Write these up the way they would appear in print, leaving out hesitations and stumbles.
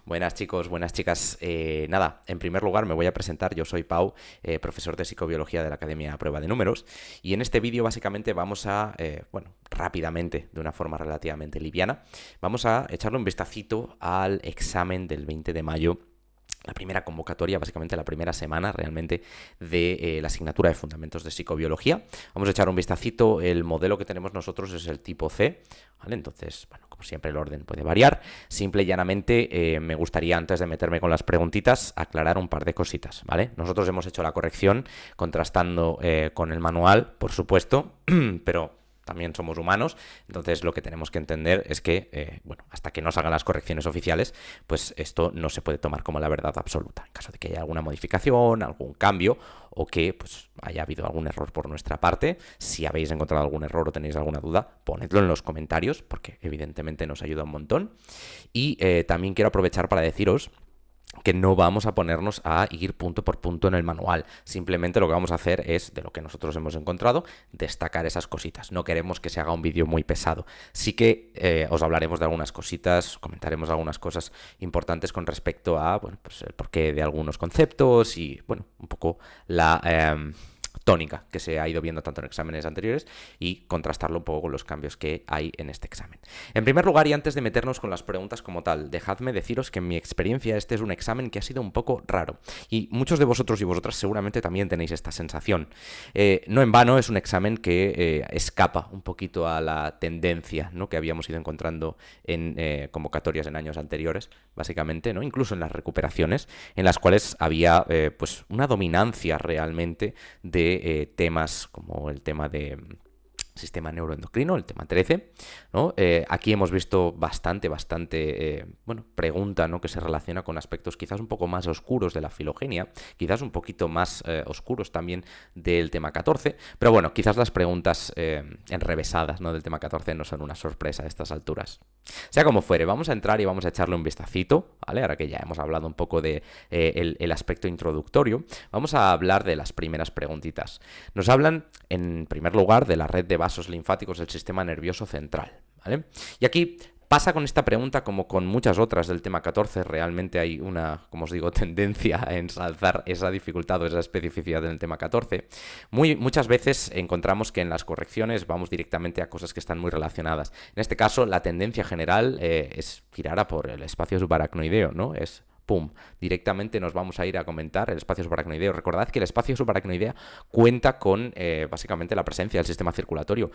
Buenas chicos, buenas chicas. Nada, en primer lugar me voy a presentar. Yo soy Pau, profesor de psicobiología de la Academia Prueba de Números. Y en este vídeo básicamente vamos a, bueno, rápidamente, de una forma relativamente liviana, vamos a echarle un vistacito al examen del 20 de mayo. La primera convocatoria, básicamente la primera semana realmente de la asignatura de Fundamentos de Psicobiología. Vamos a echar un vistacito. El modelo que tenemos nosotros es el tipo C, ¿vale? Entonces, bueno, como siempre el orden puede variar. Simple y llanamente me gustaría, antes de meterme con las preguntitas, aclarar un par de cositas, ¿vale? Nosotros hemos hecho la corrección contrastando con el manual, por supuesto, pero también somos humanos, entonces lo que tenemos que entender es que, bueno, hasta que no salgan las correcciones oficiales, pues esto no se puede tomar como la verdad absoluta. En caso de que haya alguna modificación, algún cambio o que pues haya habido algún error por nuestra parte, si habéis encontrado algún error o tenéis alguna duda, ponedlo en los comentarios porque evidentemente nos ayuda un montón. Y también quiero aprovechar para deciros que no vamos a ponernos a ir punto por punto en el manual. Simplemente lo que vamos a hacer es, de lo que nosotros hemos encontrado, destacar esas cositas. No queremos que se haga un vídeo muy pesado. Sí que os hablaremos de algunas cositas, comentaremos algunas cosas importantes con respecto a, bueno, pues el porqué de algunos conceptos y, bueno, un poco la tónica que se ha ido viendo tanto en exámenes anteriores y contrastarlo un poco con los cambios que hay en este examen. En primer lugar, y antes de meternos con las preguntas como tal, dejadme deciros que en mi experiencia este es un examen que ha sido un poco raro y muchos de vosotros y vosotras seguramente también tenéis esta sensación. No en vano es un examen que escapa un poquito a la tendencia, ¿no?, que habíamos ido encontrando en convocatorias en años anteriores, básicamente, ¿no?, incluso en las recuperaciones, en las cuales había pues una dominancia realmente de temas como el tema de sistema neuroendocrino, el tema 13, ¿no? Aquí hemos visto bastante, bueno, pregunta, ¿no?, que se relaciona con aspectos quizás un poco más oscuros de la filogenia, quizás un poquito más oscuros también del tema 14, pero bueno, quizás las preguntas enrevesadas, ¿no?, del tema 14 no son una sorpresa a estas alturas. Sea como fuere, vamos a entrar y vamos a echarle un vistacito, ¿vale? Ahora que ya hemos hablado un poco de el aspecto introductorio, vamos a hablar de las primeras preguntitas. Nos hablan, en primer lugar, de la red de vasos linfáticos del sistema nervioso central, ¿vale? Y aquí pasa con esta pregunta como con muchas otras del tema 14, realmente hay una, como os digo, tendencia a ensalzar esa dificultad o esa especificidad en el tema 14. Muchas veces encontramos que en las correcciones vamos directamente a cosas que están muy relacionadas. En este caso, la tendencia general es girar a por el espacio subaracnoideo, ¿no? Es pum, directamente nos vamos a ir a comentar el espacio subaracnoideo. Recordad que el espacio subaracnoideo cuenta con básicamente la presencia del sistema circulatorio.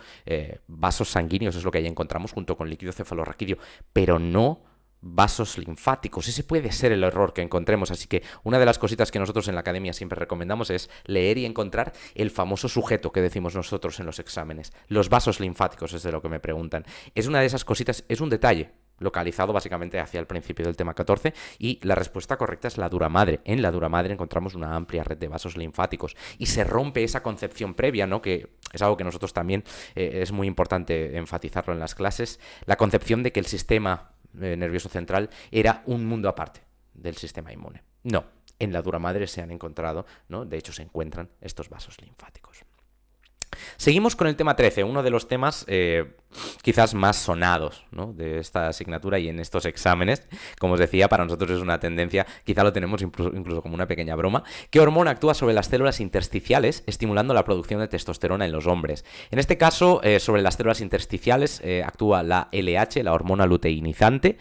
Vasos sanguíneos es lo que ahí encontramos junto con líquido cefalorraquídeo, pero no vasos linfáticos. Ese puede ser el error que encontremos, así que una de las cositas que nosotros en la academia siempre recomendamos es leer y encontrar el famoso sujeto que decimos nosotros en los exámenes. Los vasos linfáticos es de lo que me preguntan. Es una de esas cositas, es un detalle localizado básicamente hacia el principio del tema 14 y la respuesta correcta es la dura madre. En la dura madre encontramos una amplia red de vasos linfáticos y se rompe esa concepción previa, ¿no?, que es algo que nosotros también es muy importante enfatizarlo en las clases, la concepción de que el sistema nervioso central era un mundo aparte del sistema inmune. No, en la dura madre se han encontrado, ¿no?, de hecho se encuentran estos vasos linfáticos. Seguimos con el tema 13, uno de los temas quizás más sonados, ¿no?, de esta asignatura y en estos exámenes. Como os decía, para nosotros es una tendencia, quizá lo tenemos incluso como una pequeña broma. ¿Qué hormona actúa sobre las células intersticiales estimulando la producción de testosterona en los hombres? En este caso, sobre las células intersticiales actúa la LH, la hormona luteinizante.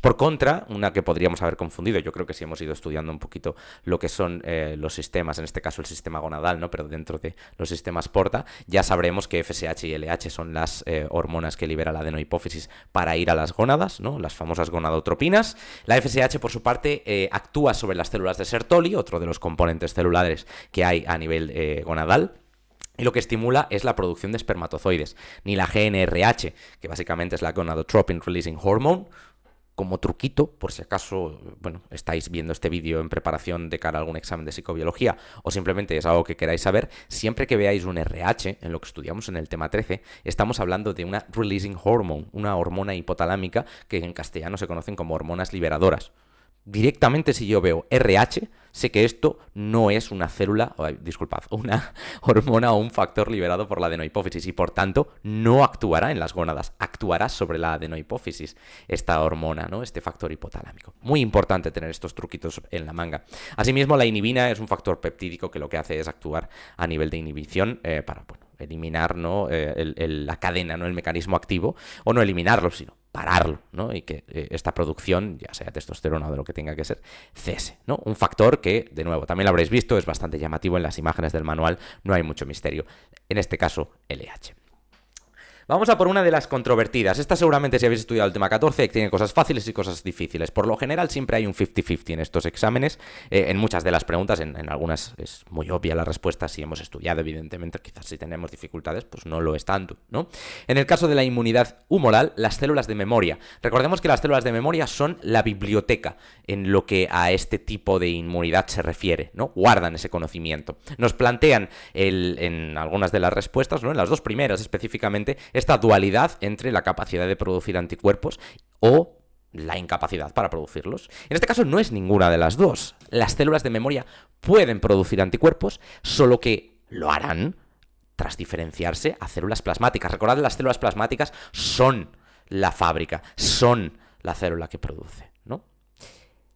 Por contra, una que podríamos haber confundido, yo creo que si hemos ido estudiando un poquito lo que son los sistemas, en este caso el sistema gonadal, ¿no?, pero dentro de los sistemas Porta, ya sabremos que FSH y LH son las hormonas que libera la adenohipófisis para ir a las gónadas, ¿no?, las famosas gonadotropinas. La FSH, por su parte, actúa sobre las células de Sertoli, otro de los componentes celulares que hay a nivel gonadal. Y lo que estimula es la producción de espermatozoides. Ni la GnRH, que básicamente es la Gonadotropin Releasing Hormone. Como truquito, por si acaso, bueno, estáis viendo este vídeo en preparación de cara a algún examen de psicobiología o simplemente es algo que queráis saber, siempre que veáis un RH, en lo que estudiamos en el tema 13, estamos hablando de una releasing hormone, una hormona hipotalámica que en castellano se conocen como hormonas liberadoras. Directamente si yo veo RH, sé que esto no es una célula, disculpad, una hormona o un factor liberado por la adenohipófisis y por tanto no actuará en las gónadas, actuará sobre la adenohipófisis esta hormona, ¿no? Este factor hipotalámico. Muy importante tener estos truquitos en la manga. Asimismo, la inhibina es un factor peptídico que lo que hace es actuar a nivel de inhibición para, bueno, eliminar, ¿no? La cadena, ¿no? El mecanismo activo, o no eliminarlo, sino pararlo, ¿no? Y que esta producción, ya sea testosterona o de lo que tenga que ser, cese, ¿no? Un factor que, de nuevo, también lo habréis visto, es bastante llamativo en las imágenes del manual, no hay mucho misterio. En este caso, LH. Vamos a por una de las controvertidas. Esta seguramente, si habéis estudiado el tema 14, tiene cosas fáciles y cosas difíciles. Por lo general siempre hay un 50-50 en estos exámenes. En muchas de las preguntas, en algunas es muy obvia la respuesta si hemos estudiado, evidentemente. Quizás si tenemos dificultades, pues no lo es tanto, ¿no? En el caso de la inmunidad humoral, las células de memoria. Recordemos que las células de memoria son la biblioteca en lo que a este tipo de inmunidad se refiere, ¿no? Guardan ese conocimiento. Nos plantean en algunas de las respuestas, ¿no? En las dos primeras específicamente, esta dualidad entre la capacidad de producir anticuerpos o la incapacidad para producirlos. En este caso no es ninguna de las dos. Las células de memoria pueden producir anticuerpos, solo que lo harán tras diferenciarse a células plasmáticas. Recordad, las células plasmáticas son la fábrica, son la célula que produce, ¿no?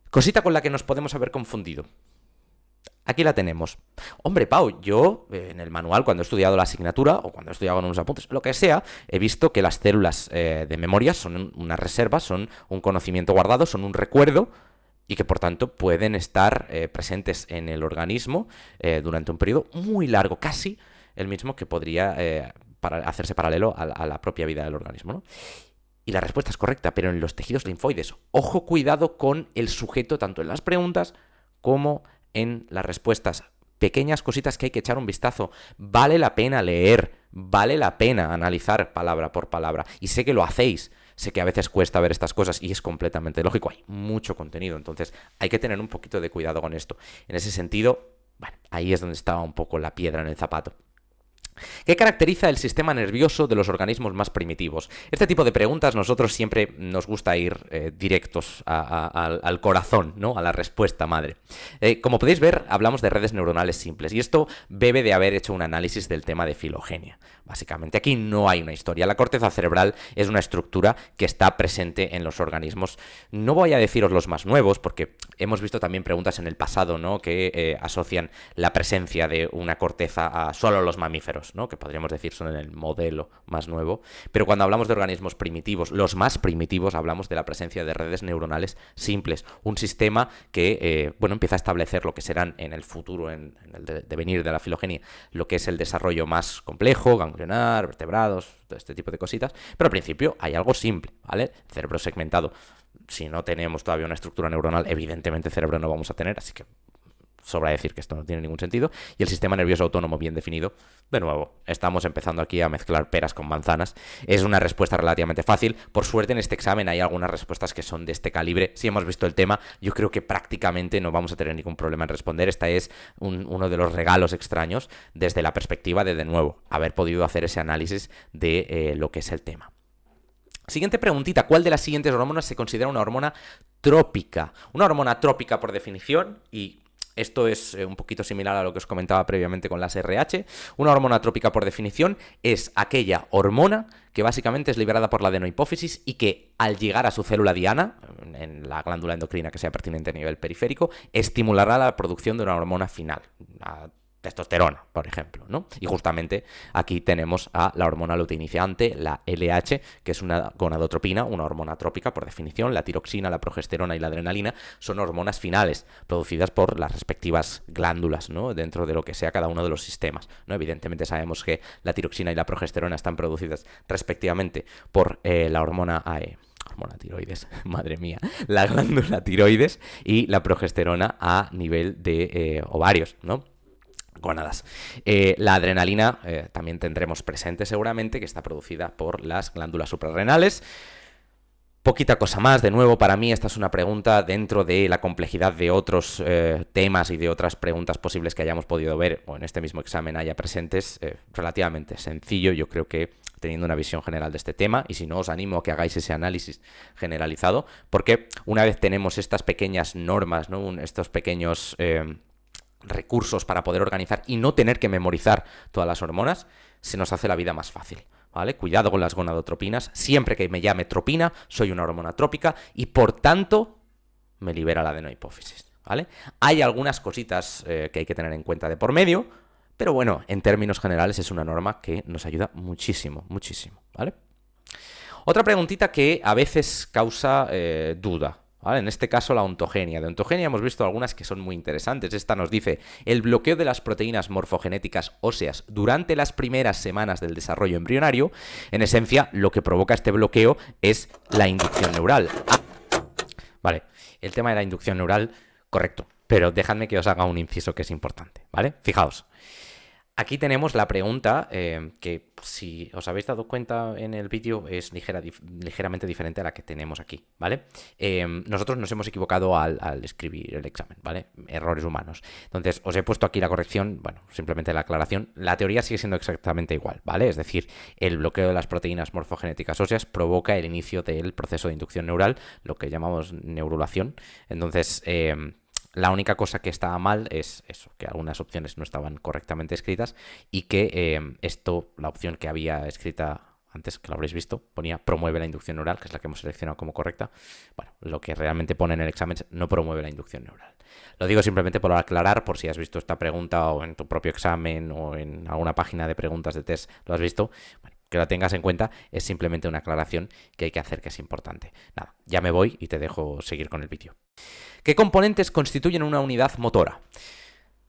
Cosita con la que nos podemos haber confundido. Aquí la tenemos. Hombre, Pau, yo en el manual, cuando he estudiado la asignatura o cuando he estudiado en unos apuntes, lo que sea, he visto que las células de memoria son una reserva, son un conocimiento guardado, son un recuerdo y que por tanto pueden estar presentes en el organismo durante un periodo muy largo, casi el mismo que podría hacerse paralelo a la propia vida del organismo, ¿no? Y la respuesta es correcta, pero en los tejidos linfoides. Ojo, cuidado con el sujeto, tanto en las preguntas como en las respuestas. Pequeñas cositas que hay que echar un vistazo. Vale la pena leer, vale la pena analizar palabra por palabra. Y sé que lo hacéis, sé que a veces cuesta ver estas cosas y es completamente lógico. Hay mucho contenido, entonces hay que tener un poquito de cuidado con esto. En ese sentido, bueno, ahí es donde estaba un poco la piedra en el zapato. ¿Qué caracteriza el sistema nervioso de los organismos más primitivos? Este tipo de preguntas nosotros siempre nos gusta ir directos al corazón, ¿no? A la respuesta madre. Como podéis ver, hablamos de redes neuronales simples y esto bebe de haber hecho un análisis del tema de filogenia. Básicamente aquí no hay una historia. La corteza cerebral es una estructura que está presente en los organismos. No voy a deciros los más nuevos porque hemos visto también preguntas en el pasado, ¿no? Que asocian la presencia de una corteza a solo los mamíferos, ¿no? Que podríamos decir son el modelo más nuevo, pero cuando hablamos de organismos primitivos, los más primitivos, hablamos de la presencia de redes neuronales simples, un sistema que bueno, empieza a establecer lo que serán en el futuro, en el devenir de la filogenia, lo que es el desarrollo más complejo, ganglionar, vertebrados, todo este tipo de cositas, pero al principio hay algo simple, ¿vale? Cerebro segmentado. Si no tenemos todavía una estructura neuronal, evidentemente cerebro no vamos a tener, así que sobra decir que esto no tiene ningún sentido. Y el sistema nervioso autónomo bien definido, de nuevo, estamos empezando aquí a mezclar peras con manzanas. Es una respuesta relativamente fácil. Por suerte en este examen hay algunas respuestas que son de este calibre. Si hemos visto el tema, yo creo que prácticamente no vamos a tener ningún problema en responder. Esta es uno de los regalos extraños desde la perspectiva de nuevo, haber podido hacer ese análisis de lo que es el tema. Siguiente preguntita, ¿cuál de las siguientes hormonas se considera una hormona trópica? Una hormona trópica por definición, y esto es un poquito similar a lo que os comentaba previamente con las RH. Una hormona trópica, por definición, es aquella hormona que básicamente es liberada por la adenohipófisis y que al llegar a su célula diana, en la glándula endocrina que sea pertinente a nivel periférico, estimulará la producción de una hormona final, la testosterona, por ejemplo, ¿no? Y justamente aquí tenemos a la hormona luteinizante, la LH, que es una gonadotropina, una hormona trópica por definición. La tiroxina, la progesterona y la adrenalina son hormonas finales producidas por las respectivas glándulas, ¿no? Dentro de lo que sea cada uno de los sistemas, ¿no? Evidentemente sabemos que la tiroxina y la progesterona están producidas respectivamente por la hormona tiroides, madre mía, la glándula tiroides, y la progesterona a nivel de ovarios, ¿no? Gónadas. La adrenalina también tendremos presente seguramente, que está producida por las glándulas suprarrenales. Poquita cosa más, de nuevo, para mí esta es una pregunta dentro de la complejidad de otros temas y de otras preguntas posibles que hayamos podido ver o en este mismo examen haya presentes, relativamente sencillo, yo creo que teniendo una visión general de este tema, y si no os animo a que hagáis ese análisis generalizado, porque una vez tenemos estas pequeñas normas, ¿no? Estos pequeños recursos para poder organizar y no tener que memorizar todas las hormonas, se nos hace la vida más fácil. ¿Vale? Cuidado con las gonadotropinas. Siempre que me llame tropina, soy una hormona trópica y por tanto me libera la adenohipófisis. ¿Vale? Hay algunas cositas que hay que tener en cuenta de por medio, pero bueno, en términos generales es una norma que nos ayuda muchísimo, muchísimo. ¿Vale? Otra preguntita que a veces causa duda. ¿Vale? En este caso la ontogenia. De ontogenia hemos visto algunas que son muy interesantes. Esta nos dice, el bloqueo de las proteínas morfogenéticas óseas durante las primeras semanas del desarrollo embrionario, en esencia lo que provoca este bloqueo es la inducción neural. Vale, el tema de la inducción neural, correcto, pero dejadme que os haga un inciso que es importante, ¿vale? Fijaos. Aquí tenemos la pregunta que, si os habéis dado cuenta en el vídeo, es ligeramente diferente a la que tenemos aquí, ¿vale? Nosotros nos hemos equivocado al escribir el examen, ¿vale? Errores humanos. Entonces, os he puesto aquí la corrección, bueno, simplemente la aclaración. La teoría sigue siendo exactamente igual, ¿vale? Es decir, el bloqueo de las proteínas morfogenéticas óseas provoca el inicio del proceso de inducción neural, lo que llamamos neurulación. Entonces, la única cosa que estaba mal es eso, que algunas opciones no estaban correctamente escritas y que la opción que había escrita antes, que lo habréis visto, ponía promueve la inducción neural, que es la que hemos seleccionado como correcta. Bueno, lo que realmente pone en el examen es no promueve la inducción neural. Lo digo simplemente por aclarar, por si has visto esta pregunta o en tu propio examen o en alguna página de preguntas de test lo has visto. Bueno, que la tengas en cuenta, es simplemente una aclaración que hay que hacer, que es importante. Nada, ya me voy y te dejo seguir con el vídeo. ¿Qué componentes constituyen una unidad motora?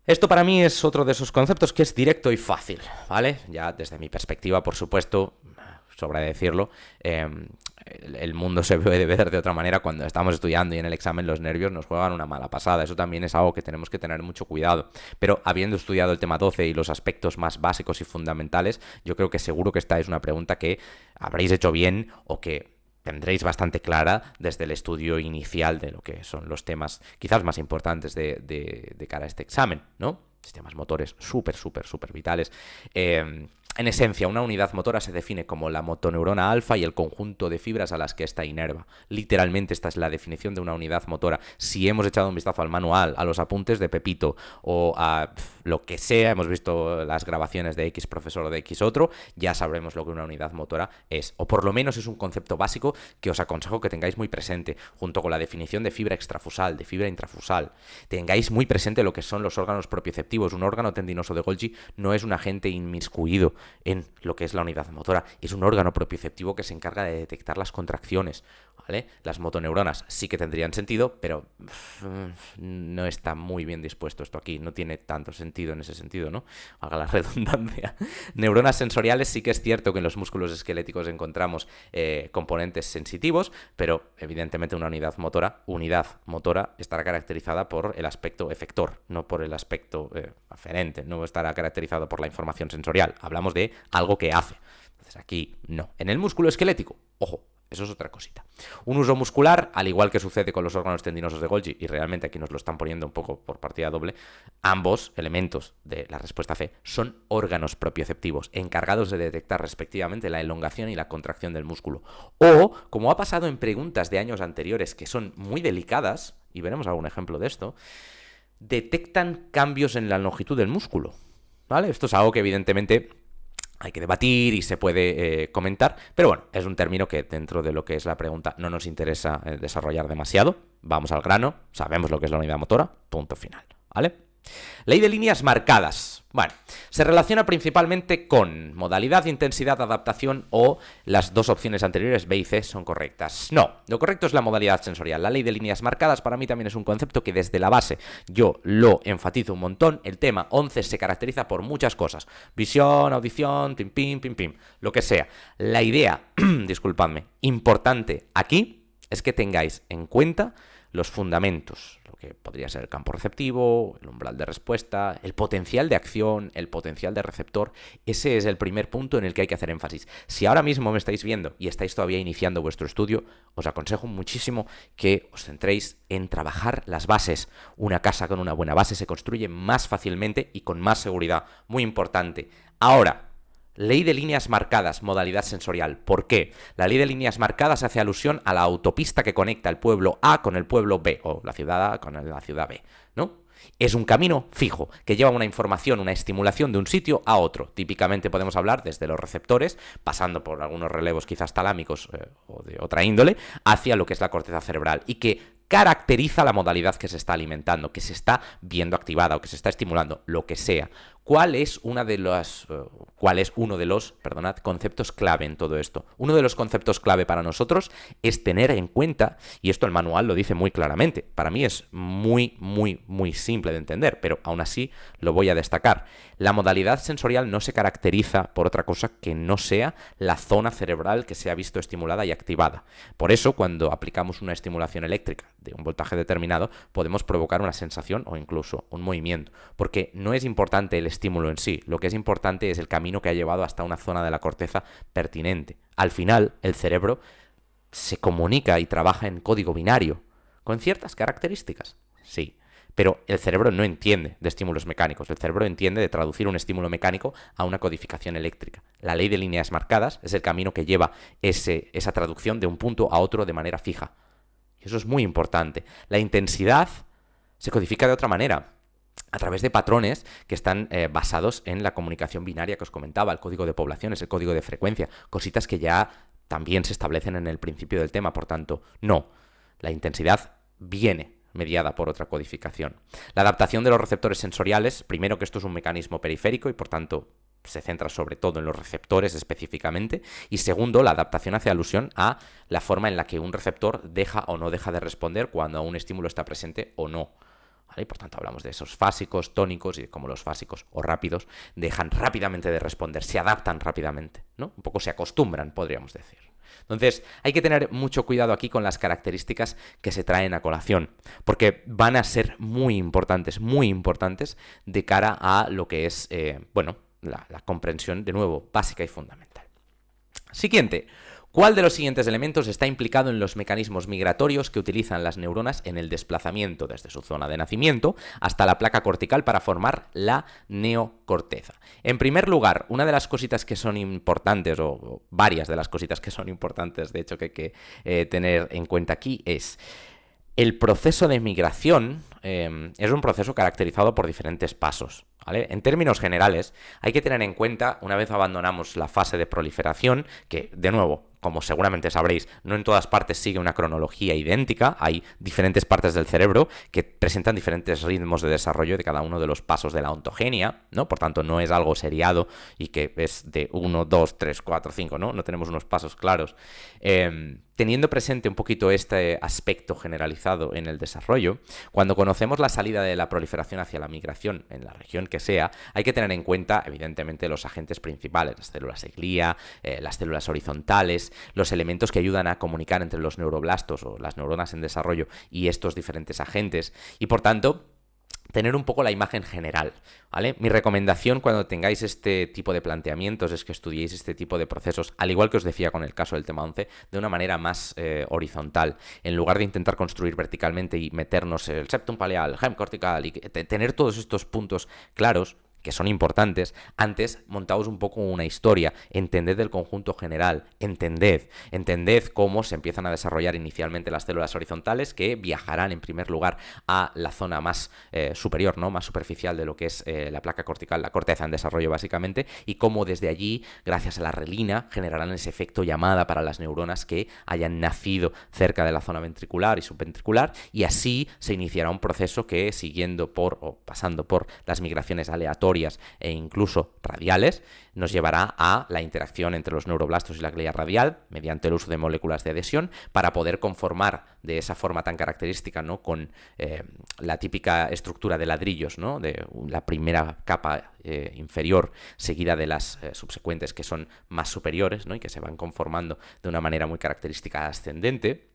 Esto para mí es otro de esos conceptos que es directo y fácil, ¿vale? Ya desde mi perspectiva, por supuesto, sobra decirlo, el mundo se puede ver de otra manera cuando estamos estudiando y en el examen los nervios nos juegan una mala pasada. Eso también es algo que tenemos que tener mucho cuidado. Pero habiendo estudiado el tema 12 y los aspectos más básicos y fundamentales, yo creo que seguro que esta es una pregunta que habréis hecho bien o que tendréis bastante clara desde el estudio inicial de lo que son los temas quizás más importantes de cara a este examen, ¿no? Sistemas motores súper vitales. En esencia, una unidad motora se define como la motoneurona alfa y el conjunto de fibras a las que ésta inerva. Literalmente esta es la definición de una unidad motora. Si hemos echado un vistazo al manual, a los apuntes de Pepito o a lo que sea, hemos visto las grabaciones de X profesor o de X otro, ya sabremos lo que una unidad motora es. O por lo menos es un concepto básico que os aconsejo que tengáis muy presente, junto con la definición de fibra extrafusal, de fibra intrafusal. Tengáis muy presente lo que son los órganos propioceptivos. Un órgano tendinoso de Golgi no es un agente inmiscuido en lo que es la unidad motora, es un órgano propioceptivo que se encarga de detectar las contracciones, ¿vale? Las motoneuronas sí que tendrían sentido, pero no está muy bien dispuesto esto aquí, no tiene tanto sentido en ese sentido, ¿no? Haga la redundancia. Neuronas sensoriales, sí que es cierto que en los músculos esqueléticos encontramos componentes sensitivos, pero evidentemente una unidad motora estará caracterizada por el aspecto efector, no por el aspecto aferente, no estará caracterizado por la información sensorial. Hablamos de algo que hace. Entonces aquí no. En el músculo esquelético, ojo, eso es otra cosita. Un uso muscular, al igual que sucede con los órganos tendinosos de Golgi, y realmente aquí nos lo están poniendo un poco por partida doble, ambos elementos de la respuesta C son órganos propioceptivos, encargados de detectar respectivamente la elongación y la contracción del músculo. O, como ha pasado en preguntas de años anteriores que son muy delicadas, y veremos algún ejemplo de esto, detectan cambios en la longitud del músculo, ¿vale? Esto es algo que evidentemente hay que debatir y se puede comentar, pero bueno, es un término que dentro de lo que es la pregunta no nos interesa desarrollar demasiado. Vamos al grano, sabemos lo que es la unidad motora, punto final, ¿vale? Ley de líneas marcadas. Bueno, se relaciona principalmente con modalidad, intensidad, adaptación o las dos opciones anteriores, B y C, son correctas. No, lo correcto es la modalidad sensorial. La ley de líneas marcadas para mí también es un concepto que desde la base yo lo enfatizo un montón. El tema 11 se caracteriza por muchas cosas. Visión, audición, pim, pim, pim, pim, lo que sea. La idea, disculpadme, importante aquí es que tengáis en cuenta los fundamentos, lo que podría ser el campo receptivo, el umbral de respuesta, el potencial de acción, el potencial de receptor. Ese es el primer punto en el que hay que hacer énfasis. Si ahora mismo me estáis viendo y estáis todavía iniciando vuestro estudio, os aconsejo muchísimo que os centréis en trabajar las bases. Una casa con una buena base se construye más fácilmente y con más seguridad. Muy importante. Ahora, ley de líneas marcadas, modalidad sensorial. ¿Por qué? La ley de líneas marcadas hace alusión a la autopista que conecta el pueblo A con el pueblo B, o la ciudad A con la ciudad B, ¿no? Es un camino fijo, que lleva una información, una estimulación de un sitio a otro. Típicamente podemos hablar desde los receptores, pasando por algunos relevos quizás talámicos o de otra índole, hacia lo que es la corteza cerebral, y que caracteriza la modalidad que se está alimentando, que se está viendo activada o que se está estimulando, lo que sea. ¿Cuál es uno de los conceptos clave en todo esto? Uno de los conceptos clave para nosotros es tener en cuenta, y esto el manual lo dice muy claramente, para mí es muy, muy, muy simple de entender, pero aún así lo voy a destacar. La modalidad sensorial no se caracteriza por otra cosa que no sea la zona cerebral que se ha visto estimulada y activada. Por eso, cuando aplicamos una estimulación eléctrica de un voltaje determinado, podemos provocar una sensación o incluso un movimiento, porque no es importante el estímulo en sí, lo que es importante es el camino que ha llevado hasta una zona de la corteza pertinente. Al final, el cerebro se comunica y trabaja en código binario, con ciertas características, sí, pero el cerebro no entiende de estímulos mecánicos, el cerebro entiende de traducir un estímulo mecánico a una codificación eléctrica. La ley de líneas marcadas es el camino que lleva esa traducción de un punto a otro de manera fija. Y eso es muy importante. La intensidad se codifica de otra manera, a través de patrones que están basados en la comunicación binaria que os comentaba, el código de poblaciones, el código de frecuencia, cositas que ya también se establecen en el principio del tema. Por tanto, no, la intensidad viene mediada por otra codificación. La adaptación de los receptores sensoriales, primero que esto es un mecanismo periférico y por tanto se centra sobre todo en los receptores específicamente, y segundo, la adaptación hace alusión a la forma en la que un receptor deja o no deja de responder cuando un estímulo está presente o no. ¿Vale? Y por tanto hablamos de esos fásicos, tónicos, y de cómo los fásicos o rápidos dejan rápidamente de responder, se adaptan rápidamente, ¿no? Un poco se acostumbran, podríamos decir. Entonces, hay que tener mucho cuidado aquí con las características que se traen a colación, porque van a ser muy importantes de cara a lo que es, la comprensión, de nuevo, básica y fundamental. Siguiente. ¿Cuál de los siguientes elementos está implicado en los mecanismos migratorios que utilizan las neuronas en el desplazamiento desde su zona de nacimiento hasta la placa cortical para formar la neocorteza? En primer lugar, una de las cositas que son importantes, o varias de las cositas que son importantes, de hecho, que hay que tener en cuenta aquí es el proceso de migración. Es un proceso caracterizado por diferentes pasos, ¿vale? En términos generales, hay que tener en cuenta, una vez abandonamos la fase de proliferación, que, de nuevo, como seguramente sabréis, no en todas partes sigue una cronología idéntica, hay diferentes partes del cerebro que presentan diferentes ritmos de desarrollo de cada uno de los pasos de la ontogenia, ¿no? Por tanto, no es algo seriado y que es de 1, 2, 3, 4, 5, ¿no? No tenemos unos pasos claros. Teniendo presente un poquito este aspecto generalizado en el desarrollo, cuando conocemos la salida de la proliferación hacia la migración en la región que sea, hay que tener en cuenta, evidentemente, los agentes principales, las células de glía, las células horizontales, los elementos que ayudan a comunicar entre los neuroblastos o las neuronas en desarrollo y estos diferentes agentes, y por tanto tener un poco la imagen general, ¿vale? Mi recomendación cuando tengáis este tipo de planteamientos es que estudiéis este tipo de procesos, al igual que os decía con el caso del tema 11, de una manera más horizontal, en lugar de intentar construir verticalmente y meternos el septum paleal, hem cortical, y tener todos estos puntos claros, que son importantes. Antes, montaos un poco una historia, entended el conjunto general, entended cómo se empiezan a desarrollar inicialmente las células horizontales, que viajarán en primer lugar a la zona más superior, ¿no? Más superficial de lo que es la placa cortical, la corteza en desarrollo básicamente, y cómo desde allí, gracias a la relina, generarán ese efecto llamada para las neuronas que hayan nacido cerca de la zona ventricular y subventricular, y así se iniciará un proceso que, siguiendo por o pasando por las migraciones aleatorias e incluso radiales, nos llevará a la interacción entre los neuroblastos y la glía radial mediante el uso de moléculas de adhesión para poder conformar de esa forma tan característica, ¿no? Con la típica estructura de ladrillos, ¿no? De la primera capa inferior seguida de las subsecuentes que son más superiores, ¿no? Y que se van conformando de una manera muy característica ascendente.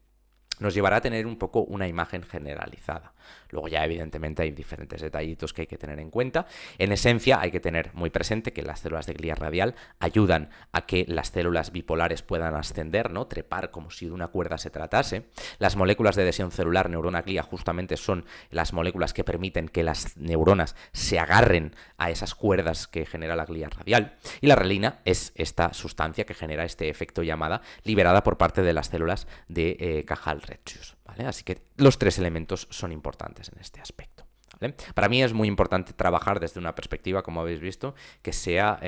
nos llevará a tener un poco una imagen generalizada. Luego ya evidentemente hay diferentes detallitos que hay que tener en cuenta. En esencia hay que tener muy presente que las células de glía radial ayudan a que las células bipolares puedan ascender, ¿no? Trepar como si de una cuerda se tratase. Las moléculas de adhesión celular neurona-glía justamente son las moléculas que permiten que las neuronas se agarren a esas cuerdas que genera la glía radial. Y la relina es esta sustancia que genera este efecto llamada liberada por parte de las células de Cajal-Retzius, ¿vale? Así que los tres elementos son importantes en este aspecto, ¿vale? Para mí es muy importante trabajar desde una perspectiva, como habéis visto, que sea,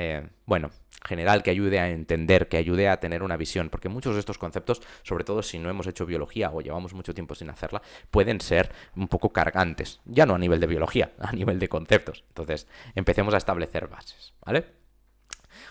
general, que ayude a entender, que ayude a tener una visión, porque muchos de estos conceptos, sobre todo si no hemos hecho biología o llevamos mucho tiempo sin hacerla, pueden ser un poco cargantes, ya no a nivel de biología, a nivel de conceptos. Entonces, empecemos a establecer bases, ¿vale?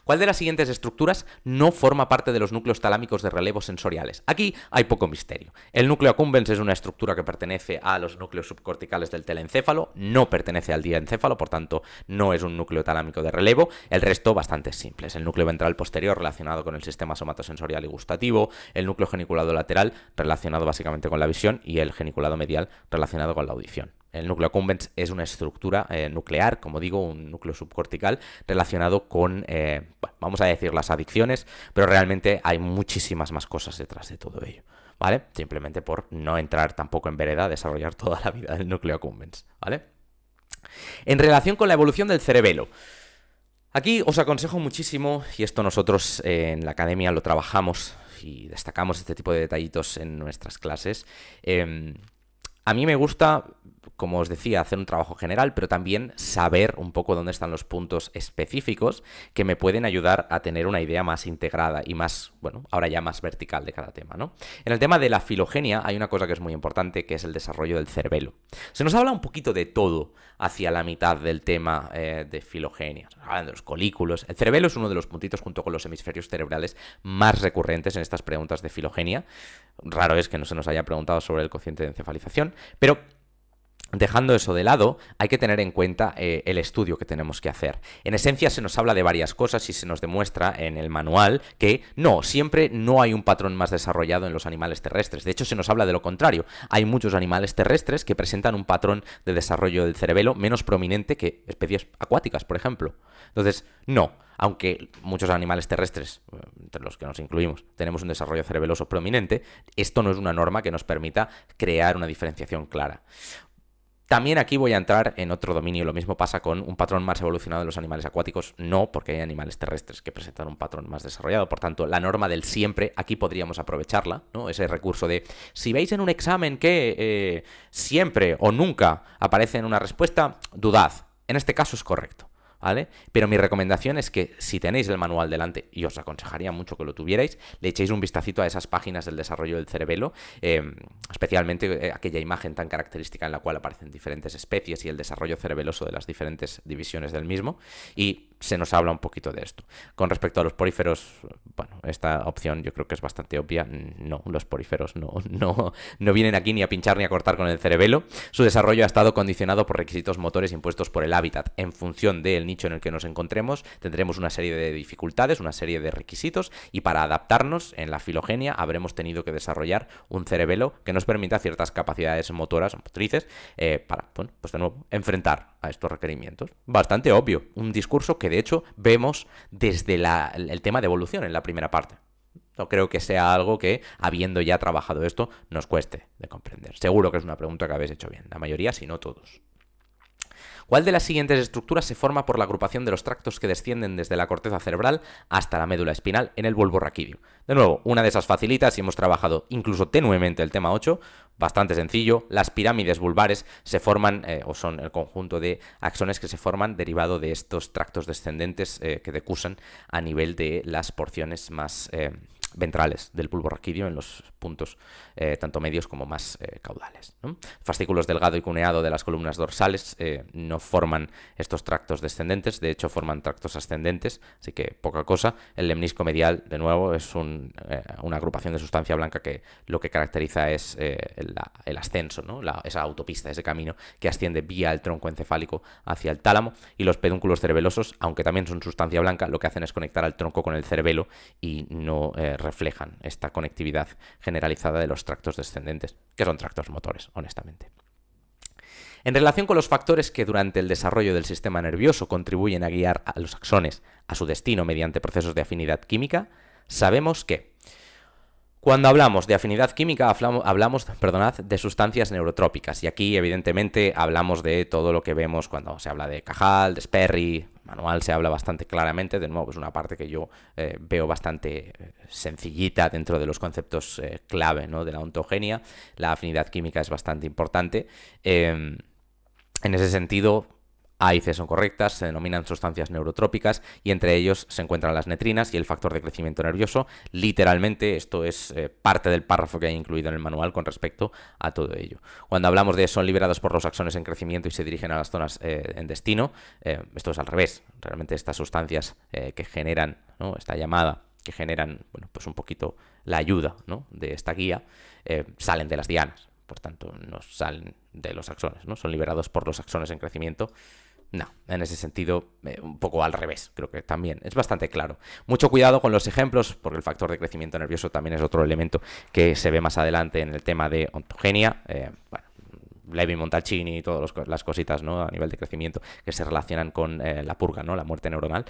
¿Cuál de las siguientes estructuras no forma parte de los núcleos talámicos de relevo sensoriales? Aquí hay poco misterio. El núcleo accumbens es una estructura que pertenece a los núcleos subcorticales del telencéfalo, no pertenece al diencéfalo, por tanto no es un núcleo talámico de relevo. El resto bastante simples. El núcleo ventral posterior relacionado con el sistema somatosensorial y gustativo, el núcleo geniculado lateral relacionado básicamente con la visión y el geniculado medial relacionado con la audición. El núcleo accumbens es una estructura nuclear, como digo, un núcleo subcortical relacionado con, vamos a decir, las adicciones, pero realmente hay muchísimas más cosas detrás de todo ello, ¿vale? Simplemente por no entrar tampoco en vereda a desarrollar toda la vida del núcleo accumbens, ¿vale? En relación con la evolución del cerebelo, aquí os aconsejo muchísimo, y esto nosotros en la academia lo trabajamos y destacamos este tipo de detallitos en nuestras clases. A mí me gusta, como os decía, hacer un trabajo general, pero también saber un poco dónde están los puntos específicos que me pueden ayudar a tener una idea más integrada y más, bueno, ahora ya más vertical de cada tema, ¿no? En el tema de la filogenia hay una cosa que es muy importante, que es el desarrollo del cerebelo. Se nos habla un poquito de todo hacia la mitad del tema de filogenia. Se hablan de los colículos. El cerebelo es uno de los puntitos junto con los hemisferios cerebrales más recurrentes en estas preguntas de filogenia. Raro es que no se nos haya preguntado sobre el cociente de encefalización, pero dejando eso de lado, hay que tener en cuenta el estudio que tenemos que hacer. En esencia se nos habla de varias cosas y se nos demuestra en el manual que siempre no hay un patrón más desarrollado en los animales terrestres. De hecho, se nos habla de lo contrario. Hay muchos animales terrestres que presentan un patrón de desarrollo del cerebelo menos prominente que especies acuáticas, por ejemplo. Entonces, aunque muchos animales terrestres, entre los que nos incluimos, tenemos un desarrollo cerebeloso prominente, esto no es una norma que nos permita crear una diferenciación clara. También aquí voy a entrar en otro dominio. Lo mismo pasa con un patrón más evolucionado de los animales acuáticos. No, porque hay animales terrestres que presentan un patrón más desarrollado. Por tanto, la norma del siempre, aquí podríamos aprovecharla, ¿no? Ese recurso de, si veis en un examen que siempre o nunca aparece en una respuesta, dudad. En este caso es correcto, ¿vale? Pero mi recomendación es que si tenéis el manual delante, y os aconsejaría mucho que lo tuvierais, le echéis un vistacito a esas páginas del desarrollo del cerebelo, especialmente aquella imagen tan característica en la cual aparecen diferentes especies y el desarrollo cerebeloso de las diferentes divisiones del mismo, y se nos habla un poquito de esto. Con respecto a los poríferos, bueno, esta opción yo creo que es bastante obvia. No, los poríferos no vienen aquí ni a pinchar ni a cortar con el cerebelo. Su desarrollo ha estado condicionado por requisitos motores impuestos por el hábitat. En función del nicho en el que nos encontremos, tendremos una serie de dificultades, una serie de requisitos, y para adaptarnos en la filogenia habremos tenido que desarrollar un cerebelo que nos permita ciertas capacidades motoras o motrices para, bueno, pues de nuevo, enfrentar a estos requerimientos. Bastante obvio. Un discurso que de hecho vemos desde el tema de evolución en la primera parte. No creo que sea algo que, habiendo ya trabajado esto, nos cueste de comprender. Seguro que es una pregunta que habéis hecho bien. La mayoría, si no todos. ¿Cuál de las siguientes estructuras se forma por la agrupación de los tractos que descienden desde la corteza cerebral hasta la médula espinal en el bulbo raquídeo? De nuevo, una de esas facilitas y hemos trabajado incluso tenuemente el tema 8, bastante sencillo. Las pirámides vulvares se forman, o son el conjunto de axones que se forman derivado de estos tractos descendentes que decusan a nivel de las porciones más ventrales del bulbo raquídeo en los puntos tanto medios como más caudales, ¿no? Fascículos delgado y cuneado de las columnas dorsales no forman estos tractos descendentes, de hecho forman tractos ascendentes, así que poca cosa. El lemnisco medial, de nuevo, es una agrupación de sustancia blanca que lo que caracteriza es el ascenso, ¿no? Esa autopista, ese camino que asciende vía el tronco encefálico hacia el tálamo. Y los pedúnculos cerebelosos, aunque también son sustancia blanca, lo que hacen es conectar al tronco con el cerebelo y no reflejan esta conectividad generalizada de los tractos descendentes, que son tractos motores, honestamente. En relación con los factores que durante el desarrollo del sistema nervioso contribuyen a guiar a los axones a su destino mediante procesos de afinidad química, sabemos que cuando hablamos de afinidad química hablamos de sustancias neurotrópicas, y aquí evidentemente hablamos de todo lo que vemos cuando se habla de Cajal, de Sperry. Manual se habla bastante claramente, de nuevo es una parte que yo veo bastante sencillita dentro de los conceptos clave, ¿no?, de la ontogenia. La afinidad química es bastante importante. En ese sentido, A y C son correctas, se denominan sustancias neurotrópicas y entre ellos se encuentran las netrinas y el factor de crecimiento nervioso. Literalmente, esto es parte del párrafo que hay incluido en el manual con respecto a todo ello. Cuando hablamos de son liberados por los axones en crecimiento y se dirigen a las zonas en destino, esto es al revés. Realmente estas sustancias que generan, ¿no?, esta llamada, que generan, bueno, pues un poquito la ayuda, ¿no?, de esta guía, salen de las dianas. Por tanto, no salen de los axones, ¿no? Son liberados por los axones en crecimiento. No, en ese sentido, un poco al revés, creo que también es bastante claro. Mucho cuidado con los ejemplos, porque el factor de crecimiento nervioso también es otro elemento que se ve más adelante en el tema de ontogenia. Bueno, Levi-Montalcini y todas las cositas, ¿no?, a nivel de crecimiento que se relacionan con la purga, ¿no?, la muerte neuronal.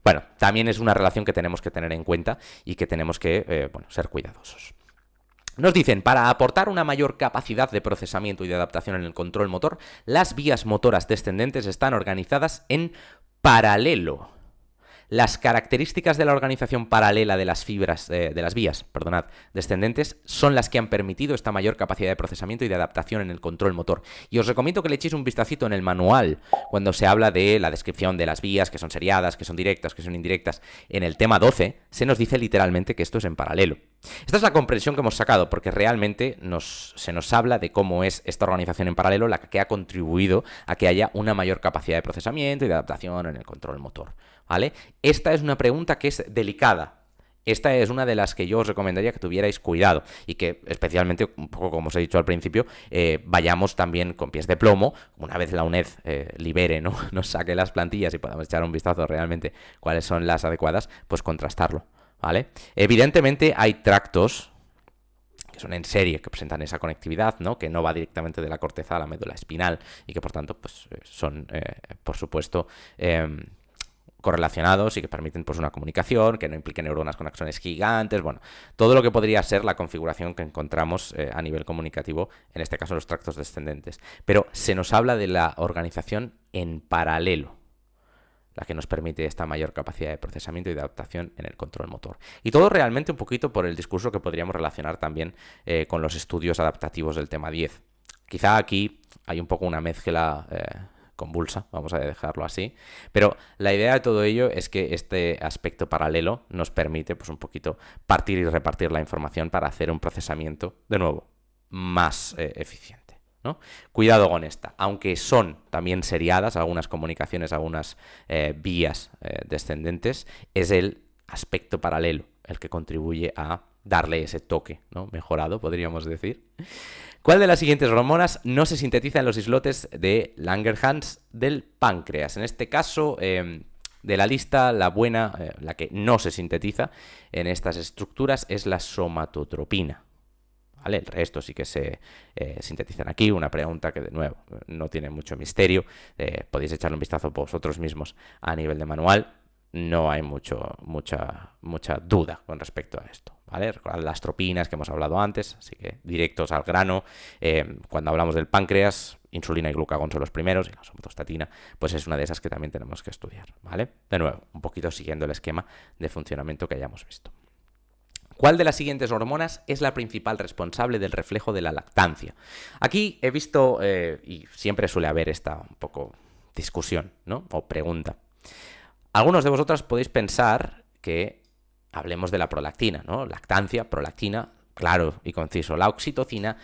Bueno, también es una relación que tenemos que tener en cuenta y que tenemos que ser cuidadosos. Nos dicen, para aportar una mayor capacidad de procesamiento y de adaptación en el control motor, las vías motoras descendentes están organizadas en paralelo. Las características de la organización paralela de las vías descendentes son las que han permitido esta mayor capacidad de procesamiento y de adaptación en el control motor. Y os recomiendo que le echéis un vistacito en el manual cuando se habla de la descripción de las vías, que son seriadas, que son directas, que son indirectas. En el tema 12 se nos dice literalmente que esto es en paralelo. Esta es la comprensión que hemos sacado, porque realmente se nos habla de cómo es esta organización en paralelo la que ha contribuido a que haya una mayor capacidad de procesamiento y de adaptación en el control motor, ¿vale? Esta es una pregunta que es delicada. Esta es una de las que yo os recomendaría que tuvierais cuidado y que especialmente, un poco como os he dicho al principio, vayamos también con pies de plomo. Una vez la UNED libere, ¿no?, nos saque las plantillas y podamos echar un vistazo realmente cuáles son las adecuadas, pues contrastarlo, ¿vale? Evidentemente hay tractos que son en serie, que presentan esa conectividad, ¿no?, que no va directamente de la corteza a la médula espinal y que por tanto pues son, por supuesto, correlacionados y que permiten pues una comunicación, que no implique neuronas con axones gigantes, bueno, todo lo que podría ser la configuración que encontramos a nivel comunicativo, en este caso los tractos descendentes. Pero se nos habla de la organización en paralelo, la que nos permite esta mayor capacidad de procesamiento y de adaptación en el control motor. Y todo realmente un poquito por el discurso que podríamos relacionar también con los estudios adaptativos del tema 10. Quizá aquí hay un poco una mezcla convulsa, vamos a dejarlo así, pero la idea de todo ello es que este aspecto paralelo nos permite pues un poquito partir y repartir la información para hacer un procesamiento, de nuevo, más eficiente, ¿no? Cuidado con esta, aunque son también seriadas algunas comunicaciones, algunas vías descendentes, es el aspecto paralelo el que contribuye a darle ese toque, ¿no?, mejorado, podríamos decir. ¿Cuál de las siguientes hormonas no se sintetiza en los islotes de Langerhans del páncreas? En este caso, de la lista, la buena, la que no se sintetiza en estas estructuras es la somatotropina, ¿vale? El resto sí que se sintetizan aquí. Una pregunta que, de nuevo, no tiene mucho misterio. Podéis echarle un vistazo vosotros mismos a nivel de manual. No hay mucha duda con respecto a esto, ¿vale? Recordad las tropinas que hemos hablado antes, así que directos al grano. Cuando hablamos del páncreas, insulina y glucagón son los primeros, y la somatostatina pues es una de esas que también tenemos que estudiar, ¿vale? De nuevo, un poquito siguiendo el esquema de funcionamiento que hayamos visto. ¿Cuál de las siguientes hormonas es la principal responsable del reflejo de la lactancia? Aquí he visto, y siempre suele haber esta un poco discusión, ¿no?, o pregunta. Algunos de vosotros podéis pensar que hablemos de la prolactina, ¿no? Lactancia, prolactina, claro y conciso. La oxitocina,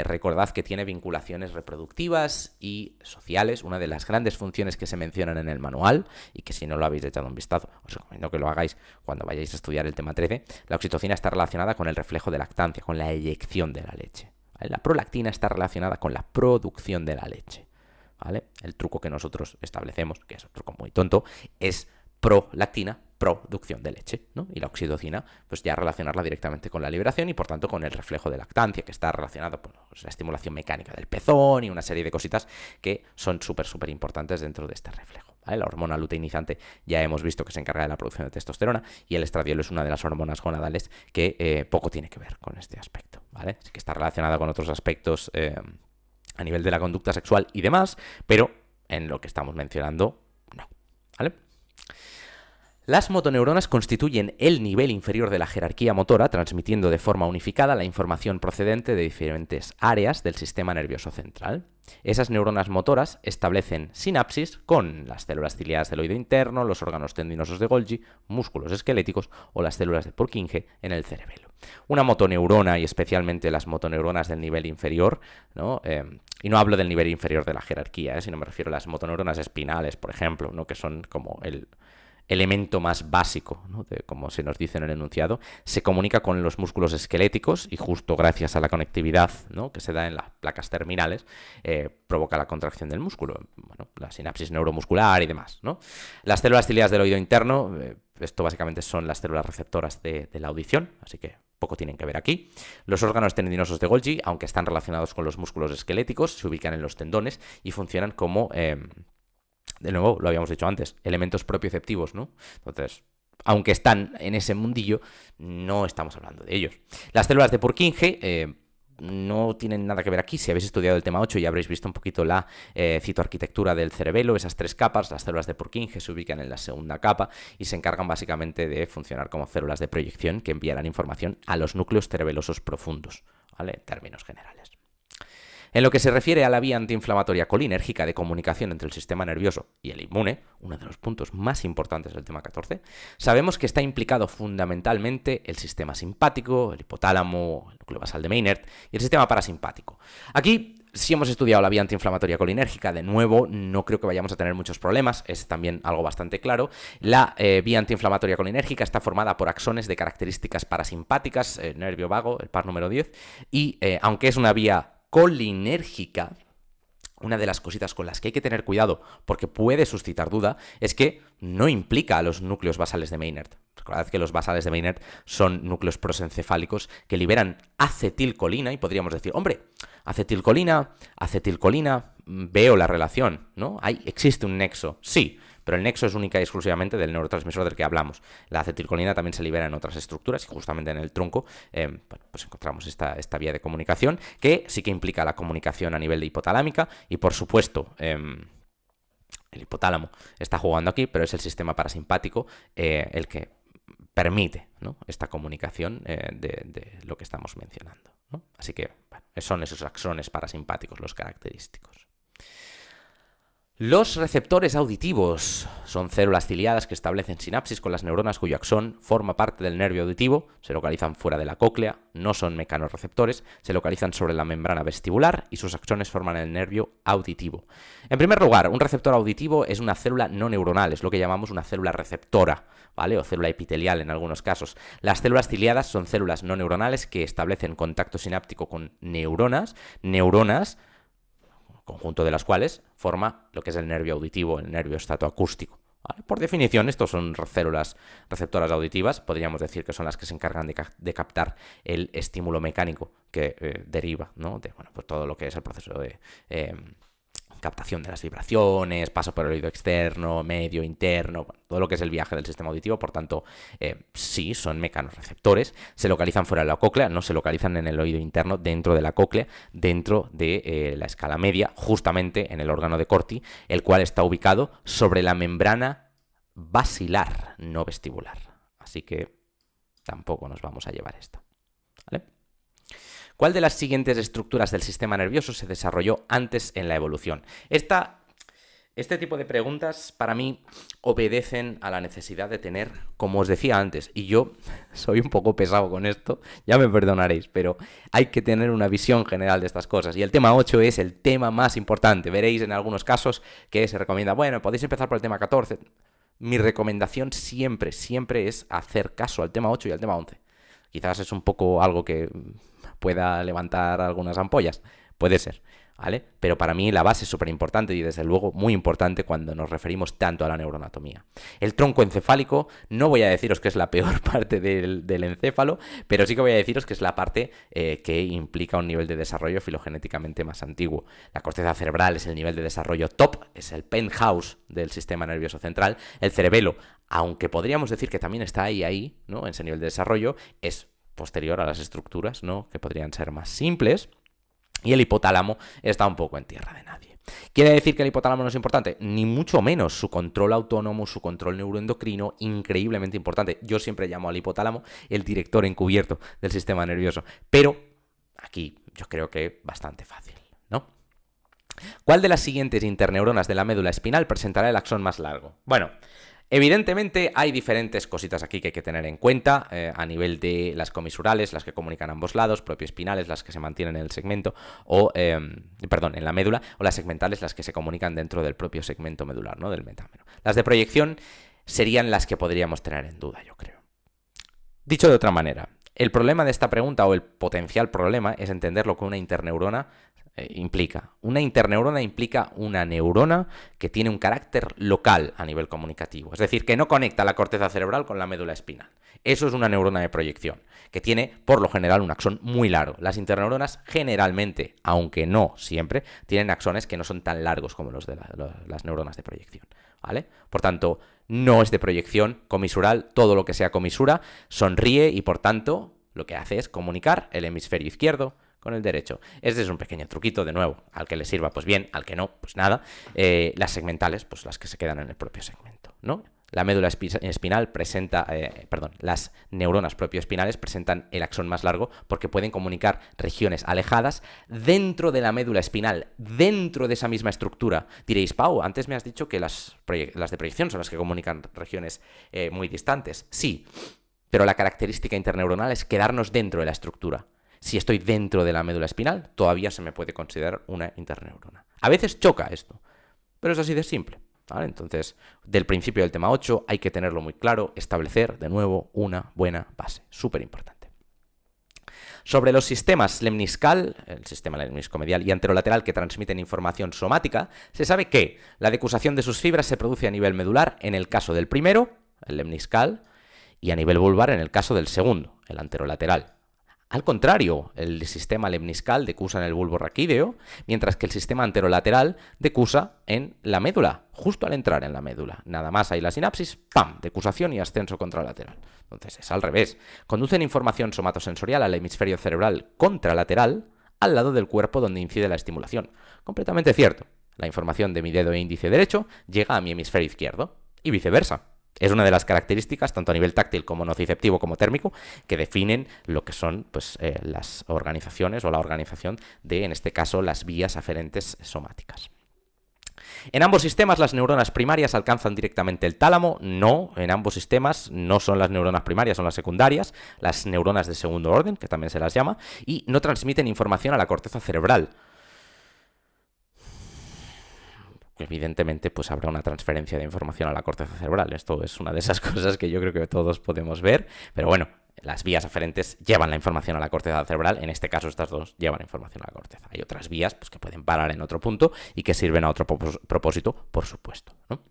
recordad que tiene vinculaciones reproductivas y sociales, una de las grandes funciones que se mencionan en el manual y que si no lo habéis echado un vistazo, os recomiendo que lo hagáis cuando vayáis a estudiar el tema 13. La oxitocina está relacionada con el reflejo de lactancia, con la eyección de la leche, ¿vale? La prolactina está relacionada con la producción de la leche, ¿vale? El truco que nosotros establecemos, que es un truco muy tonto, es prolactina producción de leche, ¿no? Y la oxitocina, pues ya relacionarla directamente con la liberación y por tanto con el reflejo de lactancia, que está relacionado con la estimulación mecánica del pezón y una serie de cositas que son súper importantes dentro de este reflejo, ¿vale? La hormona luteinizante ya hemos visto que se encarga de la producción de testosterona y el estradiol es una de las hormonas gonadales que poco tiene que ver con este aspecto, ¿vale? Sí que está relacionada con otros aspectos a nivel de la conducta sexual y demás, pero en lo que estamos mencionando, no, ¿vale? Las motoneuronas constituyen el nivel inferior de la jerarquía motora, transmitiendo de forma unificada la información procedente de diferentes áreas del sistema nervioso central. Esas neuronas motoras establecen sinapsis con las células ciliadas del oído interno, los órganos tendinosos de Golgi, músculos esqueléticos o las células de Purkinje en el cerebelo. Una motoneurona, y especialmente las motoneuronas del nivel inferior, ¿no? Y no hablo del nivel inferior de la jerarquía, sino me refiero a las motoneuronas espinales, por ejemplo, ¿no? Que son como el elemento más básico, ¿no? Como se nos dice en el enunciado, se comunica con los músculos esqueléticos y justo gracias a la conectividad, ¿no? Que se da en las placas terminales, provoca la contracción del músculo, bueno, la sinapsis neuromuscular y demás, ¿no? Las células ciliadas del oído interno, esto básicamente son las células receptoras de la audición, así que poco tienen que ver aquí. Los órganos tendinosos de Golgi, aunque están relacionados con los músculos esqueléticos, se ubican en los tendones y funcionan como de nuevo, lo habíamos dicho antes, elementos propioceptivos, ¿no? Entonces, aunque están en ese mundillo, no estamos hablando de ellos. Las células de Purkinje no tienen nada que ver aquí. Si habéis estudiado el tema 8 ya habréis visto un poquito la citoarquitectura del cerebelo, esas tres capas. Las células de Purkinje se ubican en la segunda capa y se encargan básicamente de funcionar como células de proyección que enviarán información a los núcleos cerebelosos profundos, ¿vale? En términos generales. En lo que se refiere a la vía antiinflamatoria colinérgica de comunicación entre el sistema nervioso y el inmune, uno de los puntos más importantes del tema 14, sabemos que está implicado fundamentalmente el sistema simpático, el hipotálamo, el núcleo basal de Maynard y el sistema parasimpático. Aquí, si hemos estudiado la vía antiinflamatoria colinérgica, de nuevo, no creo que vayamos a tener muchos problemas, es también algo bastante claro. La vía antiinflamatoria colinérgica está formada por axones de características parasimpáticas, nervio vago, el par número 10, y aunque es una vía colinérgica, una de las cositas con las que hay que tener cuidado porque puede suscitar duda es que no implica a los núcleos basales de Maynard. Recordad que los basales de Maynard son núcleos prosencefálicos que liberan acetilcolina y podríamos decir, hombre, acetilcolina, veo la relación, ¿no? Existe un nexo, sí, pero el nexo es única y exclusivamente del neurotransmisor del que hablamos. La acetilcolina también se libera en otras estructuras y justamente en el tronco pues encontramos esta vía de comunicación que sí que implica la comunicación a nivel de hipotalámica y por supuesto el hipotálamo está jugando aquí, pero es el sistema parasimpático el que permite, ¿no? Esta comunicación de lo que estamos mencionando, ¿no? Así que bueno, son esos axones parasimpáticos los característicos. Los receptores auditivos son células ciliadas que establecen sinapsis con las neuronas cuyo axón forma parte del nervio auditivo, se localizan fuera de la cóclea, no son mecanorreceptores, se localizan sobre la membrana vestibular y sus axones forman el nervio auditivo. En primer lugar, un receptor auditivo es una célula no neuronal, es lo que llamamos una célula receptora, ¿vale? O célula epitelial en algunos casos. Las células ciliadas son células no neuronales que establecen contacto sináptico con neuronas, conjunto de las cuales forma lo que es el nervio auditivo, el nervio estatoacústico. ¿Vale? Por definición, estos son células receptoras auditivas, podríamos decir que son las que se encargan de captar el estímulo mecánico que deriva, ¿no? de pues todo lo que es el proceso de captación de las vibraciones, paso por el oído externo, medio, interno, todo lo que es el viaje del sistema auditivo. Por tanto, sí, son mecanorreceptores, se localizan fuera de la cóclea, no se localizan en el oído interno, dentro de la cóclea, dentro de la escala media, justamente en el órgano de Corti, el cual está ubicado sobre la membrana basilar, no vestibular. Así que tampoco nos vamos a llevar esto, ¿vale? ¿Cuál de las siguientes estructuras del sistema nervioso se desarrolló antes en la evolución? Este tipo de preguntas para mí obedecen a la necesidad de tener, como os decía antes, y yo soy un poco pesado con esto, ya me perdonaréis, pero hay que tener una visión general de estas cosas. Y el tema 8 es el tema más importante. Veréis en algunos casos que se recomienda, bueno, podéis empezar por el tema 14. Mi recomendación siempre es hacer caso al tema 8 y al tema 11. Quizás es un poco algo que pueda levantar algunas ampollas, puede ser. ¿vale? Pero para mí la base es súper importante y desde luego muy importante cuando nos referimos tanto a la neuroanatomía. El tronco encefálico, no voy a deciros que es la peor parte del encéfalo, pero sí que voy a deciros que es la parte que implica un nivel de desarrollo filogenéticamente más antiguo. La corteza cerebral es el nivel de desarrollo top, es el penthouse del sistema nervioso central. El cerebelo, aunque podríamos decir que también está ahí, ¿no? En ese nivel de desarrollo, es posterior a las estructuras, ¿no? Que podrían ser más simples. Y el hipotálamo está un poco en tierra de nadie. ¿Quiere decir que el hipotálamo no es importante? Ni mucho menos. Su control autónomo, su control neuroendocrino, increíblemente importante. Yo siempre llamo al hipotálamo el director encubierto del sistema nervioso. Pero aquí yo creo que bastante fácil, ¿no? ¿Cuál de las siguientes interneuronas de la médula espinal presentará el axón más largo? Bueno, evidentemente hay diferentes cositas aquí que hay que tener en cuenta a nivel de las comisurales, las que comunican ambos lados, propioespinales, las que se mantienen en el segmento, en la médula, o las segmentales, las que se comunican dentro del propio segmento medular, ¿no? Del metámero. Las de proyección serían las que podríamos tener en duda, yo creo. Dicho de otra manera, el problema de esta pregunta, o el potencial problema, es entender lo que una interneurona implica. Una interneurona implica una neurona que tiene un carácter local a nivel comunicativo, es decir, que no conecta la corteza cerebral con la médula espinal. Eso es una neurona de proyección, que tiene por lo general un axón muy largo. Las interneuronas generalmente, aunque no siempre, tienen axones que no son tan largos como los de las neuronas de proyección, ¿vale? Por tanto, no es de proyección comisural, todo lo que sea comisura sonríe y por tanto lo que hace es comunicar el hemisferio izquierdo con el derecho. Este es un pequeño truquito, de nuevo, al que le sirva pues bien, al que no, pues nada. Las segmentales, pues las que se quedan en el propio segmento, ¿no? La médula espinal presenta, las neuronas propioespinales presentan el axón más largo porque pueden comunicar regiones alejadas dentro de la médula espinal, dentro de esa misma estructura. Diréis, Pau, antes me has dicho que las de proyección son las que comunican regiones muy distantes. Sí, pero la característica interneuronal es quedarnos dentro de la estructura. Si estoy dentro de la médula espinal, todavía se me puede considerar una interneurona. A veces choca esto, pero es así de simple, ¿vale? Entonces, del principio del tema 8 hay que tenerlo muy claro, establecer de nuevo una buena base, súper importante. Sobre los sistemas lemniscal, el sistema lemniscomedial y anterolateral que transmiten información somática, se sabe que la decusación de sus fibras se produce a nivel medular en el caso del primero, el lemniscal, y a nivel vulvar en el caso del segundo, el anterolateral. Al contrario, el sistema lemniscal decusa en el bulbo raquídeo, mientras que el sistema anterolateral decusa en la médula, justo al entrar en la médula. Nada más hay la sinapsis, ¡pam!, decusación y ascenso contralateral. Entonces es al revés. Conducen información somatosensorial al hemisferio cerebral contralateral, al lado del cuerpo donde incide la estimulación. Completamente cierto. La información de mi dedo e índice derecho llega a mi hemisferio izquierdo, y viceversa. Es una de las características, tanto a nivel táctil como nociceptivo como térmico, que definen lo que son pues, las organizaciones o la organización de, en este caso, las vías aferentes somáticas. En ambos sistemas las neuronas primarias alcanzan directamente el tálamo. No, en ambos sistemas no son las neuronas primarias, son las secundarias, las neuronas de segundo orden, que también se las llama, y no transmiten información a la corteza cerebral. Evidentemente, pues habrá una transferencia de información a la corteza cerebral. Esto es una de esas cosas que yo creo que todos podemos ver, pero bueno, las vías aferentes llevan la información a la corteza cerebral. En este caso, estas dos llevan información a la corteza. Hay otras vías pues, que pueden parar en otro punto y que sirven a otro propósito, por supuesto, ¿no?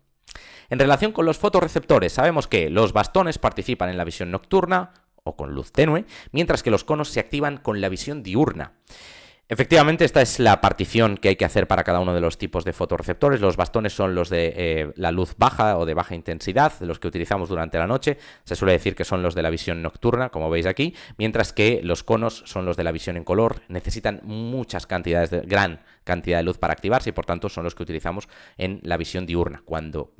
En relación con los fotorreceptores, sabemos que los bastones participan en la visión nocturna o con luz tenue, mientras que los conos se activan con la visión diurna. Efectivamente, esta es la partición que hay que hacer para cada uno de los tipos de fotorreceptores. Los bastones son los de la luz baja o de baja intensidad, los que utilizamos durante la noche. Se suele decir que son los de la visión nocturna, como veis aquí, mientras que los conos son los de la visión en color. Necesitan gran cantidad de luz para activarse y por tanto son los que utilizamos en la visión diurna, cuando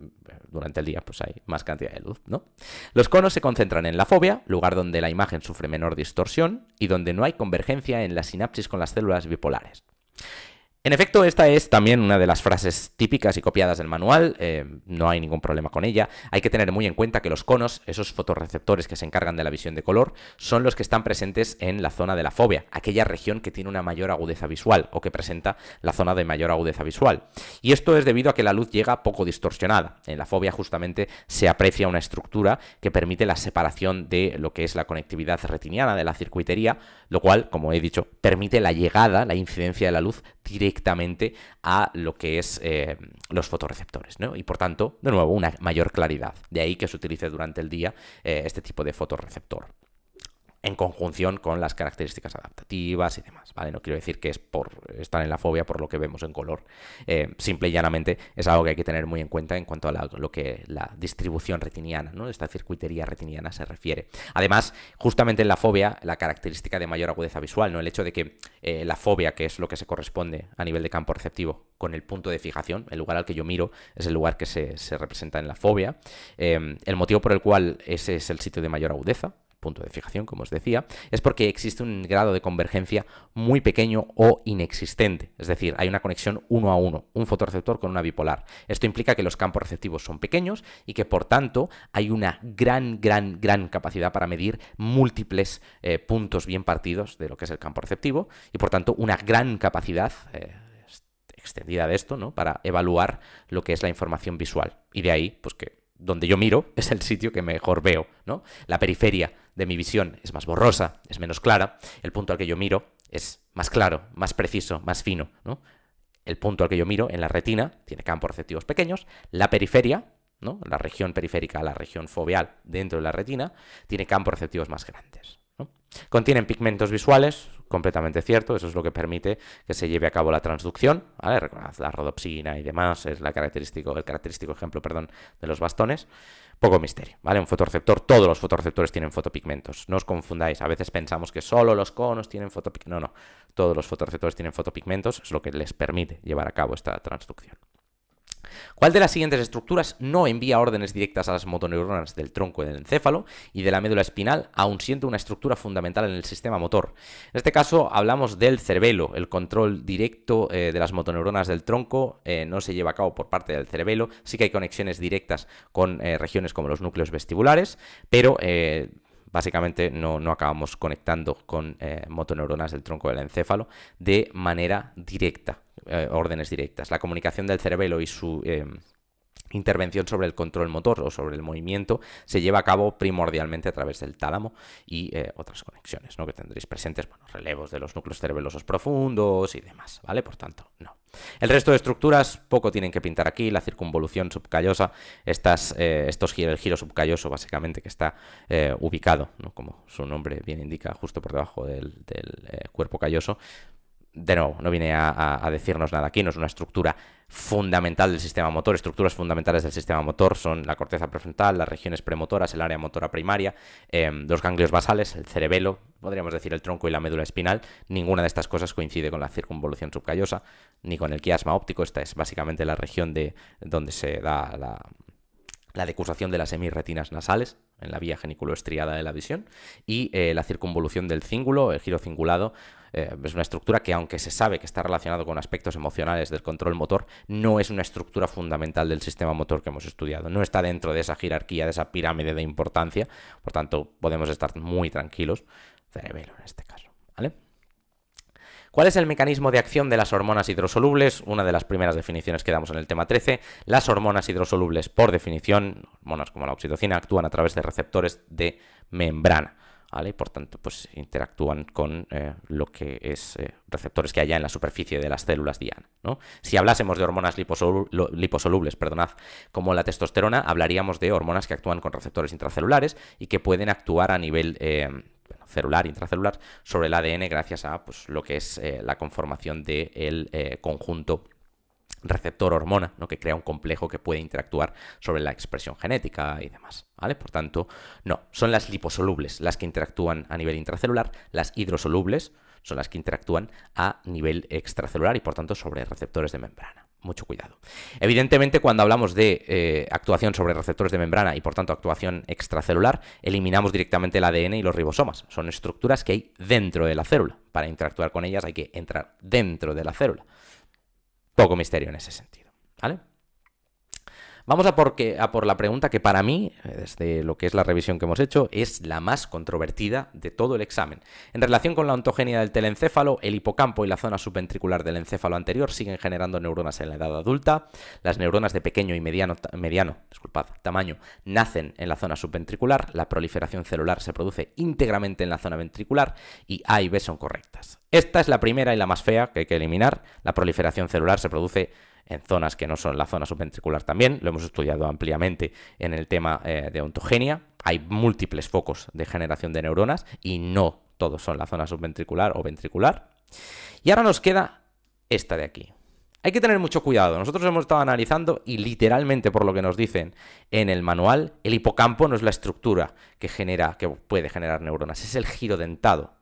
durante el día pues hay más cantidad de luz, ¿no? Los conos se concentran en la fóvea, lugar donde la imagen sufre menor distorsión y donde no hay convergencia en la sinapsis con las células bipolares. En efecto, esta es también una de las frases típicas y copiadas del manual, no hay ningún problema con ella. Hay que tener muy en cuenta que los conos, esos fotorreceptores que se encargan de la visión de color, son los que están presentes en la zona de la fóvea, aquella región que tiene una mayor agudeza visual o que presenta la zona de mayor agudeza visual. Y esto es debido a que la luz llega poco distorsionada. En la fóvea justamente se aprecia una estructura que permite la separación de lo que es la conectividad retiniana, de la circuitería, lo cual, como he dicho, permite la llegada, la incidencia de la luz directa directamente a lo que es los fotorreceptores, ¿no? Y por tanto, de nuevo, una mayor claridad. De ahí que se utilice durante el día este tipo de fotorreceptor, en conjunción con las características adaptativas y demás, ¿vale? No quiero decir que es por estar en la fobia por lo que vemos en color. Simple y llanamente es algo que hay que tener muy en cuenta en cuanto a lo que la distribución retiniana, ¿no? Esta circuitería retiniana se refiere. Además, justamente en la fobia, la característica de mayor agudeza visual, ¿no? El hecho de que la fobia, que es lo que se corresponde a nivel de campo receptivo con el punto de fijación, el lugar al que yo miro es el lugar que se representa en la fobia. El motivo por el cual ese es el sitio de mayor agudeza, punto de fijación, como os decía, es porque existe un grado de convergencia muy pequeño o inexistente. Es decir, hay una conexión 1 a 1, un fotorreceptor con una bipolar. Esto implica que los campos receptivos son pequeños y que, por tanto, hay una gran capacidad para medir múltiples puntos bien partidos de lo que es el campo receptivo y, por tanto, una gran capacidad extendida de esto, ¿no? Para evaluar lo que es la información visual. Y de ahí, pues que donde yo miro es el sitio que mejor veo, ¿no? La periferia de mi visión es más borrosa, es menos clara. El punto al que yo miro es más claro, más preciso, más fino, ¿no? El punto al que yo miro en la retina tiene campos receptivos pequeños. La periferia, ¿no? La región periférica, la región foveal dentro de la retina, tiene campos receptivos más grandes, ¿no? Contienen pigmentos visuales, completamente cierto, eso es lo que permite que se lleve a cabo la transducción, ¿vale? Recordad, la rodopsina y demás es el característico ejemplo, de los bastones. Poco misterio, ¿vale? Un fotorreceptor, todos los fotorreceptores tienen fotopigmentos, no os confundáis, a veces pensamos que solo los conos tienen fotopigmentos, no, todos los fotorreceptores tienen fotopigmentos, es lo que les permite llevar a cabo esta transducción. ¿Cuál de las siguientes estructuras no envía órdenes directas a las motoneuronas del tronco del encéfalo y de la médula espinal, aun siendo una estructura fundamental en el sistema motor? En este caso hablamos del cerebelo. El control directo de las motoneuronas del tronco no se lleva a cabo por parte del cerebelo. Sí que hay conexiones directas con regiones como los núcleos vestibulares, pero básicamente no acabamos conectando con motoneuronas del tronco del encéfalo de manera directa, órdenes directas. La comunicación del cerebelo y su intervención sobre el control motor o sobre el movimiento se lleva a cabo primordialmente a través del tálamo y otras conexiones, ¿no? Que tendréis presentes, bueno, relevos de los núcleos cerebelosos profundos y demás, ¿vale? Por tanto, no. El resto de estructuras poco tienen que pintar aquí. La circunvolución subcallosa, el giro subcalloso básicamente que está ubicado, ¿no? Como su nombre bien indica, justo por debajo del cuerpo calloso. De nuevo, no viene a decirnos nada aquí, no es una estructura fundamental del sistema motor. Estructuras fundamentales del sistema motor son la corteza prefrontal, las regiones premotoras, el área motora primaria, los ganglios basales, el cerebelo, podríamos decir el tronco y la médula espinal. Ninguna de estas cosas coincide con la circunvolución subcallosa ni con el quiasma óptico. Esta es básicamente la región donde se da la decusación de las hemirretinas nasales en la vía geniculoestriada de la visión, y la circunvolución del cíngulo, el giro cingulado, es una estructura que, aunque se sabe que está relacionado con aspectos emocionales del control motor, no es una estructura fundamental del sistema motor que hemos estudiado. No está dentro de esa jerarquía, de esa pirámide de importancia. Por tanto, podemos estar muy tranquilos. Cerebelo en este caso, ¿vale? ¿Cuál es el mecanismo de acción de las hormonas hidrosolubles? Una de las primeras definiciones que damos en el tema 13. Las hormonas hidrosolubles, por definición, hormonas como la oxitocina, actúan a través de receptores de membrana, ¿vale? Por tanto, pues interactúan con lo que es receptores que hay en la superficie de las células diana, ¿no? Si hablásemos de hormonas liposolubles, como la testosterona, hablaríamos de hormonas que actúan con receptores intracelulares y que pueden actuar a nivel celular, intracelular, sobre el ADN gracias a pues, lo que es la conformación del conjunto receptor-hormona, ¿no? Que crea un complejo que puede interactuar sobre la expresión genética y demás, ¿vale? Por tanto, no, son las liposolubles las que interactúan a nivel intracelular, las hidrosolubles son las que interactúan a nivel extracelular y por tanto sobre receptores de membrana. Mucho cuidado. Evidentemente, cuando hablamos de actuación sobre receptores de membrana y por tanto actuación extracelular, eliminamos directamente el ADN y los ribosomas. Son estructuras que hay dentro de la célula. Para interactuar con ellas hay que entrar dentro de la célula. Poco misterio en ese sentido, ¿vale? Vamos a por la pregunta que para mí, desde lo que es la revisión que hemos hecho, es la más controvertida de todo el examen. En relación con la ontogenia del telencéfalo, el hipocampo y la zona subventricular del encéfalo anterior siguen generando neuronas en la edad adulta. Las neuronas de pequeño y mediano tamaño nacen en la zona subventricular. La proliferación celular se produce íntegramente en la zona ventricular y A y B son correctas. Esta es la primera y la más fea que hay que eliminar. La proliferación celular se produce en zonas que no son la zona subventricular también, lo hemos estudiado ampliamente en el tema de ontogenia. Hay múltiples focos de generación de neuronas y no todos son la zona subventricular o ventricular. Y ahora nos queda esta de aquí. Hay que tener mucho cuidado. Nosotros hemos estado analizando y literalmente por lo que nos dicen en el manual, el hipocampo no es la estructura que puede generar neuronas, es el giro dentado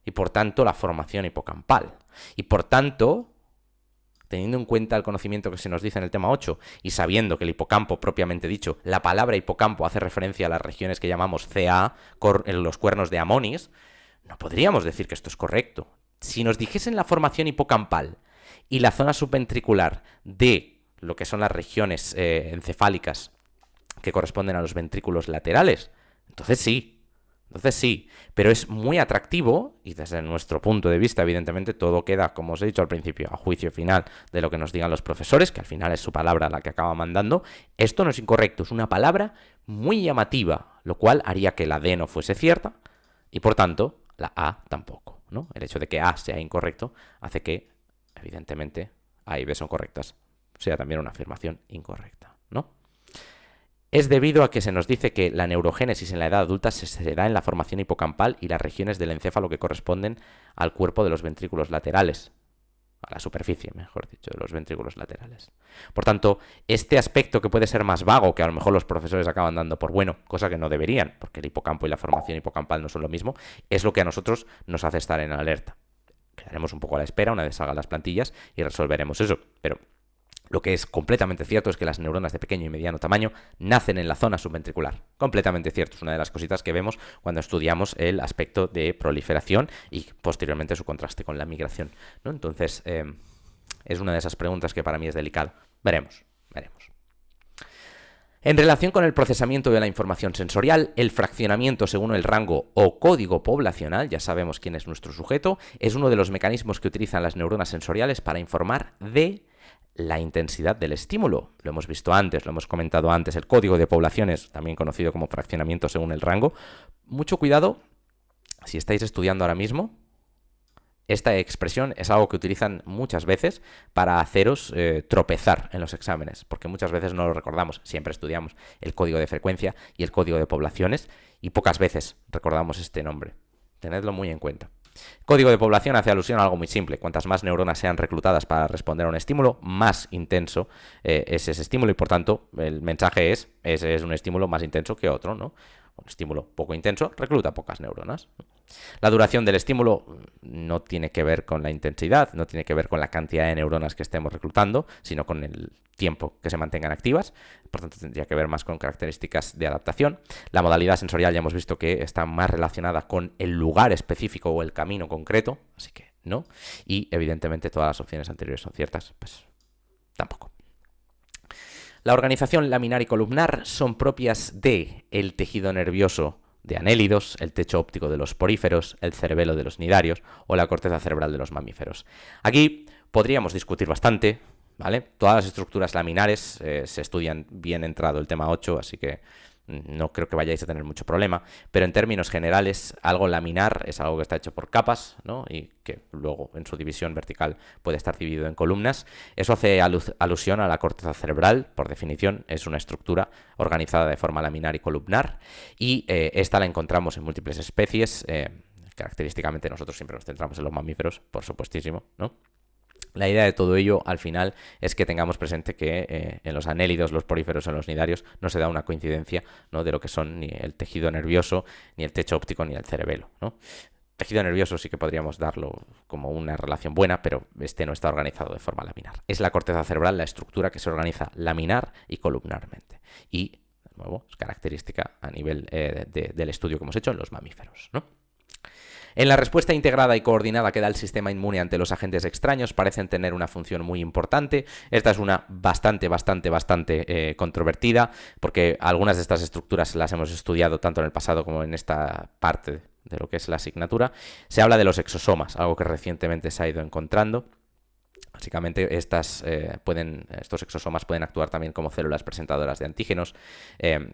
y por tanto la formación hipocampal. Y por tanto, teniendo en cuenta el conocimiento que se nos dice en el tema 8 y sabiendo que el hipocampo, propiamente dicho, la palabra hipocampo hace referencia a las regiones que llamamos CA, los cuernos de Amonis, no podríamos decir que esto es correcto. Si nos dijesen la formación hipocampal y la zona subventricular de lo que son las regiones encefálicas que corresponden a los ventrículos laterales, entonces sí, pero es muy atractivo y desde nuestro punto de vista, evidentemente, todo queda, como os he dicho al principio, a juicio final de lo que nos digan los profesores, que al final es su palabra la que acaba mandando. Esto no es incorrecto, es una palabra muy llamativa, lo cual haría que la D no fuese cierta y, por tanto, la A tampoco, ¿no? El hecho de que A sea incorrecto hace que, evidentemente, A y B son correctas, sea también una afirmación incorrecta, ¿no? Es debido a que se nos dice que la neurogénesis en la edad adulta se da en la formación hipocampal y las regiones del encéfalo que corresponden al cuerpo de los ventrículos laterales, a la superficie, mejor dicho, de los ventrículos laterales. Por tanto, este aspecto que puede ser más vago, que a lo mejor los profesores acaban dando por bueno, cosa que no deberían, porque el hipocampo y la formación hipocampal no son lo mismo, es lo que a nosotros nos hace estar en alerta. Quedaremos un poco a la espera una vez salgan las plantillas y resolveremos eso, pero lo que es completamente cierto es que las neuronas de pequeño y mediano tamaño nacen en la zona subventricular. Completamente cierto. Es una de las cositas que vemos cuando estudiamos el aspecto de proliferación y posteriormente su contraste con la migración, ¿no? Entonces, es una de esas preguntas que para mí es delicada. Veremos. En relación con el procesamiento de la información sensorial, el fraccionamiento según el rango o código poblacional, ya sabemos quién es nuestro sujeto, es uno de los mecanismos que utilizan las neuronas sensoriales para informar de la intensidad del estímulo. Lo hemos visto antes, lo hemos comentado antes, el código de poblaciones, también conocido como fraccionamiento según el rango. Mucho cuidado si estáis estudiando ahora mismo. Esta expresión es algo que utilizan muchas veces para haceros tropezar en los exámenes, porque muchas veces no lo recordamos. Siempre estudiamos el código de frecuencia y el código de poblaciones y pocas veces recordamos este nombre. Tenedlo muy en cuenta. Código de población hace alusión a algo muy simple. Cuantas más neuronas sean reclutadas para responder a un estímulo, más intenso es ese estímulo y por tanto el mensaje es, ese es un estímulo más intenso que otro, ¿no? Un estímulo poco intenso recluta pocas neuronas. La duración del estímulo no tiene que ver con la intensidad, no tiene que ver con la cantidad de neuronas que estemos reclutando, sino con el tiempo que se mantengan activas. Por tanto, tendría que ver más con características de adaptación. La modalidad sensorial ya hemos visto que está más relacionada con el lugar específico o el camino concreto, así que no. Y evidentemente todas las opciones anteriores son ciertas, pues tampoco. La organización laminar y columnar son propias del tejido nervioso de anélidos, el techo óptico de los poríferos, el cerebelo de los nidarios o la corteza cerebral de los mamíferos. Aquí podríamos discutir bastante, ¿vale? Todas las estructuras laminares se estudian bien entrado el tema 8, así que no creo que vayáis a tener mucho problema, pero en términos generales, algo laminar es algo que está hecho por capas, ¿no? Y que luego en su división vertical puede estar dividido en columnas. Eso hace alusión a la corteza cerebral, por definición, es una estructura organizada de forma laminar y columnar, y esta la encontramos en múltiples especies. Característicamente nosotros siempre nos centramos en los mamíferos, por supuestísimo, ¿no? La idea de todo ello, al final, es que tengamos presente que en los anélidos, los poríferos, en los nidarios, no se da una coincidencia, ¿no?, de lo que son ni el tejido nervioso, ni el techo óptico, ni el cerebelo, ¿no? Tejido nervioso sí que podríamos darlo como una relación buena, pero este no está organizado de forma laminar. Es la corteza cerebral la estructura que se organiza laminar y columnarmente. Y, de nuevo, es característica a nivel del estudio que hemos hecho en los mamíferos, ¿no? En la respuesta integrada y coordinada que da el sistema inmune ante los agentes extraños parecen tener una función muy importante. Esta es una bastante controvertida, porque algunas de estas estructuras las hemos estudiado tanto en el pasado como en esta parte de lo que es la asignatura. Se habla de los exosomas, algo que recientemente se ha ido encontrando. Básicamente estos exosomas pueden actuar también como células presentadoras de antígenos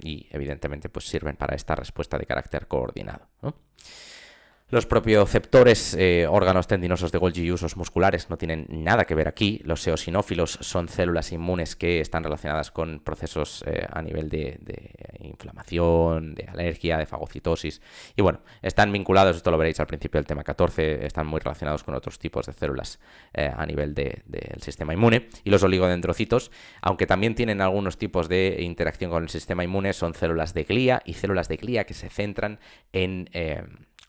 y evidentemente pues sirven para esta respuesta de carácter coordinado, ¿no? Los propioceptores, órganos tendinosos de Golgi y usos musculares, no tienen nada que ver aquí. Los eosinófilos son células inmunes que están relacionadas con procesos a nivel de inflamación, de alergia, de fagocitosis. Y bueno, están vinculados, esto lo veréis al principio del tema 14, están muy relacionados con otros tipos de células a nivel del sistema inmune. Y los oligodendrocitos, aunque también tienen algunos tipos de interacción con el sistema inmune, son células de glía y células de glía que se centran en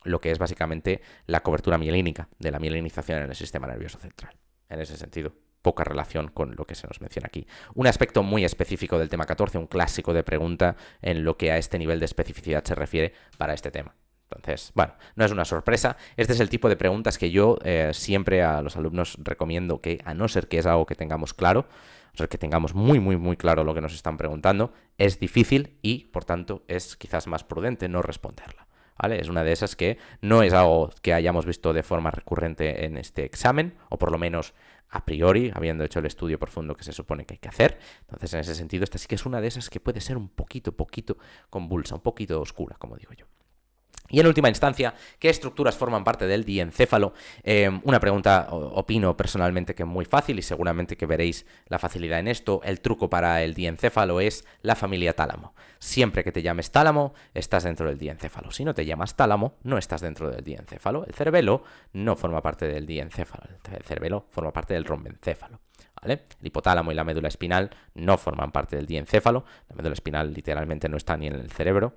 lo que es básicamente la cobertura mielínica, de la mielinización en el sistema nervioso central. En ese sentido, poca relación con lo que se nos menciona aquí. Un aspecto muy específico del tema 14, un clásico de pregunta en lo que a este nivel de especificidad se refiere para este tema. Entonces, bueno, no es una sorpresa. Este es el tipo de preguntas que yo siempre a los alumnos recomiendo que, a no ser que es algo que tengamos claro, a no ser que tengamos muy claro lo que nos están preguntando, es difícil y, por tanto, es quizás más prudente no responderla. ¿Vale? Es una de esas que no es algo que hayamos visto de forma recurrente en este examen, o por lo menos a priori, habiendo hecho el estudio profundo que se supone que hay que hacer. Entonces, en ese sentido, esta sí que es una de esas que puede ser un poquito convulsa, un poquito oscura, como digo yo. Y en última instancia, ¿qué estructuras forman parte del diencéfalo? Una pregunta, opino personalmente que es muy fácil y seguramente que veréis la facilidad en esto. El truco para el diencéfalo es la familia tálamo. Siempre que te llames tálamo, estás dentro del diencéfalo. Si no te llamas tálamo, no estás dentro del diencéfalo. El cerebelo no forma parte del diencéfalo. El cerebelo forma parte del rombencéfalo. ¿Vale? El hipotálamo y la médula espinal no forman parte del diencéfalo. La médula espinal literalmente no está ni en el cerebro.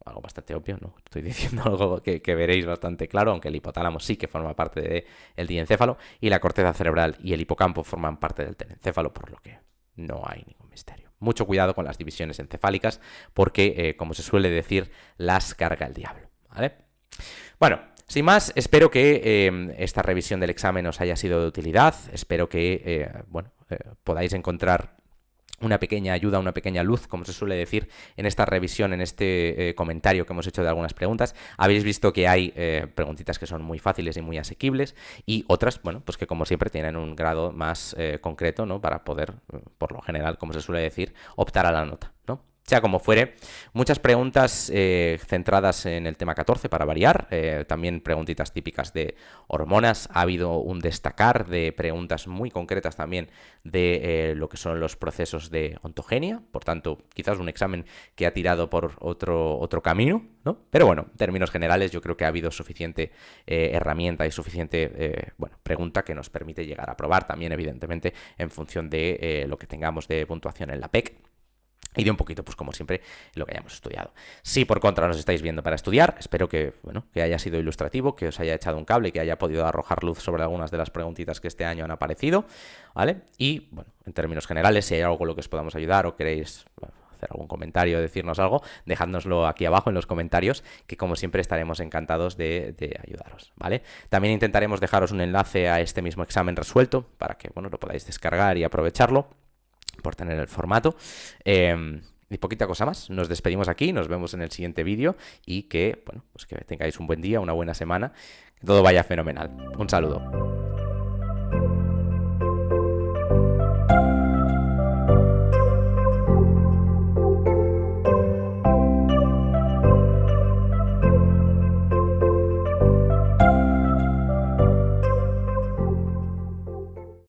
Algo bastante obvio, ¿no? Estoy diciendo algo que veréis bastante claro, aunque el hipotálamo sí que forma parte del diencéfalo, y la corteza cerebral y el hipocampo forman parte del terencéfalo, por lo que no hay ningún misterio. Mucho cuidado con las divisiones encefálicas, porque, como se suele decir, las carga el diablo, ¿vale? Bueno, sin más, espero que esta revisión del examen os haya sido de utilidad. Espero que podáis encontrar una pequeña ayuda, una pequeña luz, como se suele decir, en esta revisión, en este comentario que hemos hecho de algunas preguntas. Habéis visto que hay preguntitas que son muy fáciles y muy asequibles y otras, bueno, pues que como siempre tienen un grado más concreto, ¿no? Para poder, por lo general, como se suele decir, optar a la nota, ¿no? Sea como fuere, muchas preguntas centradas en el tema 14 para variar, también preguntitas típicas de hormonas, ha habido un destacar de preguntas muy concretas también de lo que son los procesos de ontogenia, por tanto quizás un examen que ha tirado por otro camino, ¿no? Pero bueno, en términos generales yo creo que ha habido suficiente herramienta y suficiente pregunta que nos permite llegar a probar también evidentemente en función de lo que tengamos de puntuación en la PEC. Y de un poquito, pues como siempre, lo que hayamos estudiado. Si por contra nos estáis viendo para estudiar, espero que haya sido ilustrativo, que os haya echado un cable y que haya podido arrojar luz sobre algunas de las preguntitas que este año han aparecido, ¿vale? Y, bueno, en términos generales, si hay algo con lo que os podamos ayudar o queréis hacer algún comentario, decirnos algo, dejádnoslo aquí abajo en los comentarios, que como siempre estaremos encantados de ayudaros, ¿vale? También intentaremos dejaros un enlace a este mismo examen resuelto para que, lo podáis descargar y aprovecharlo por tener el formato. Y poquita cosa más. Nos despedimos aquí, nos vemos en el siguiente vídeo y que, que tengáis un buen día, una buena semana, que todo vaya fenomenal. Un saludo.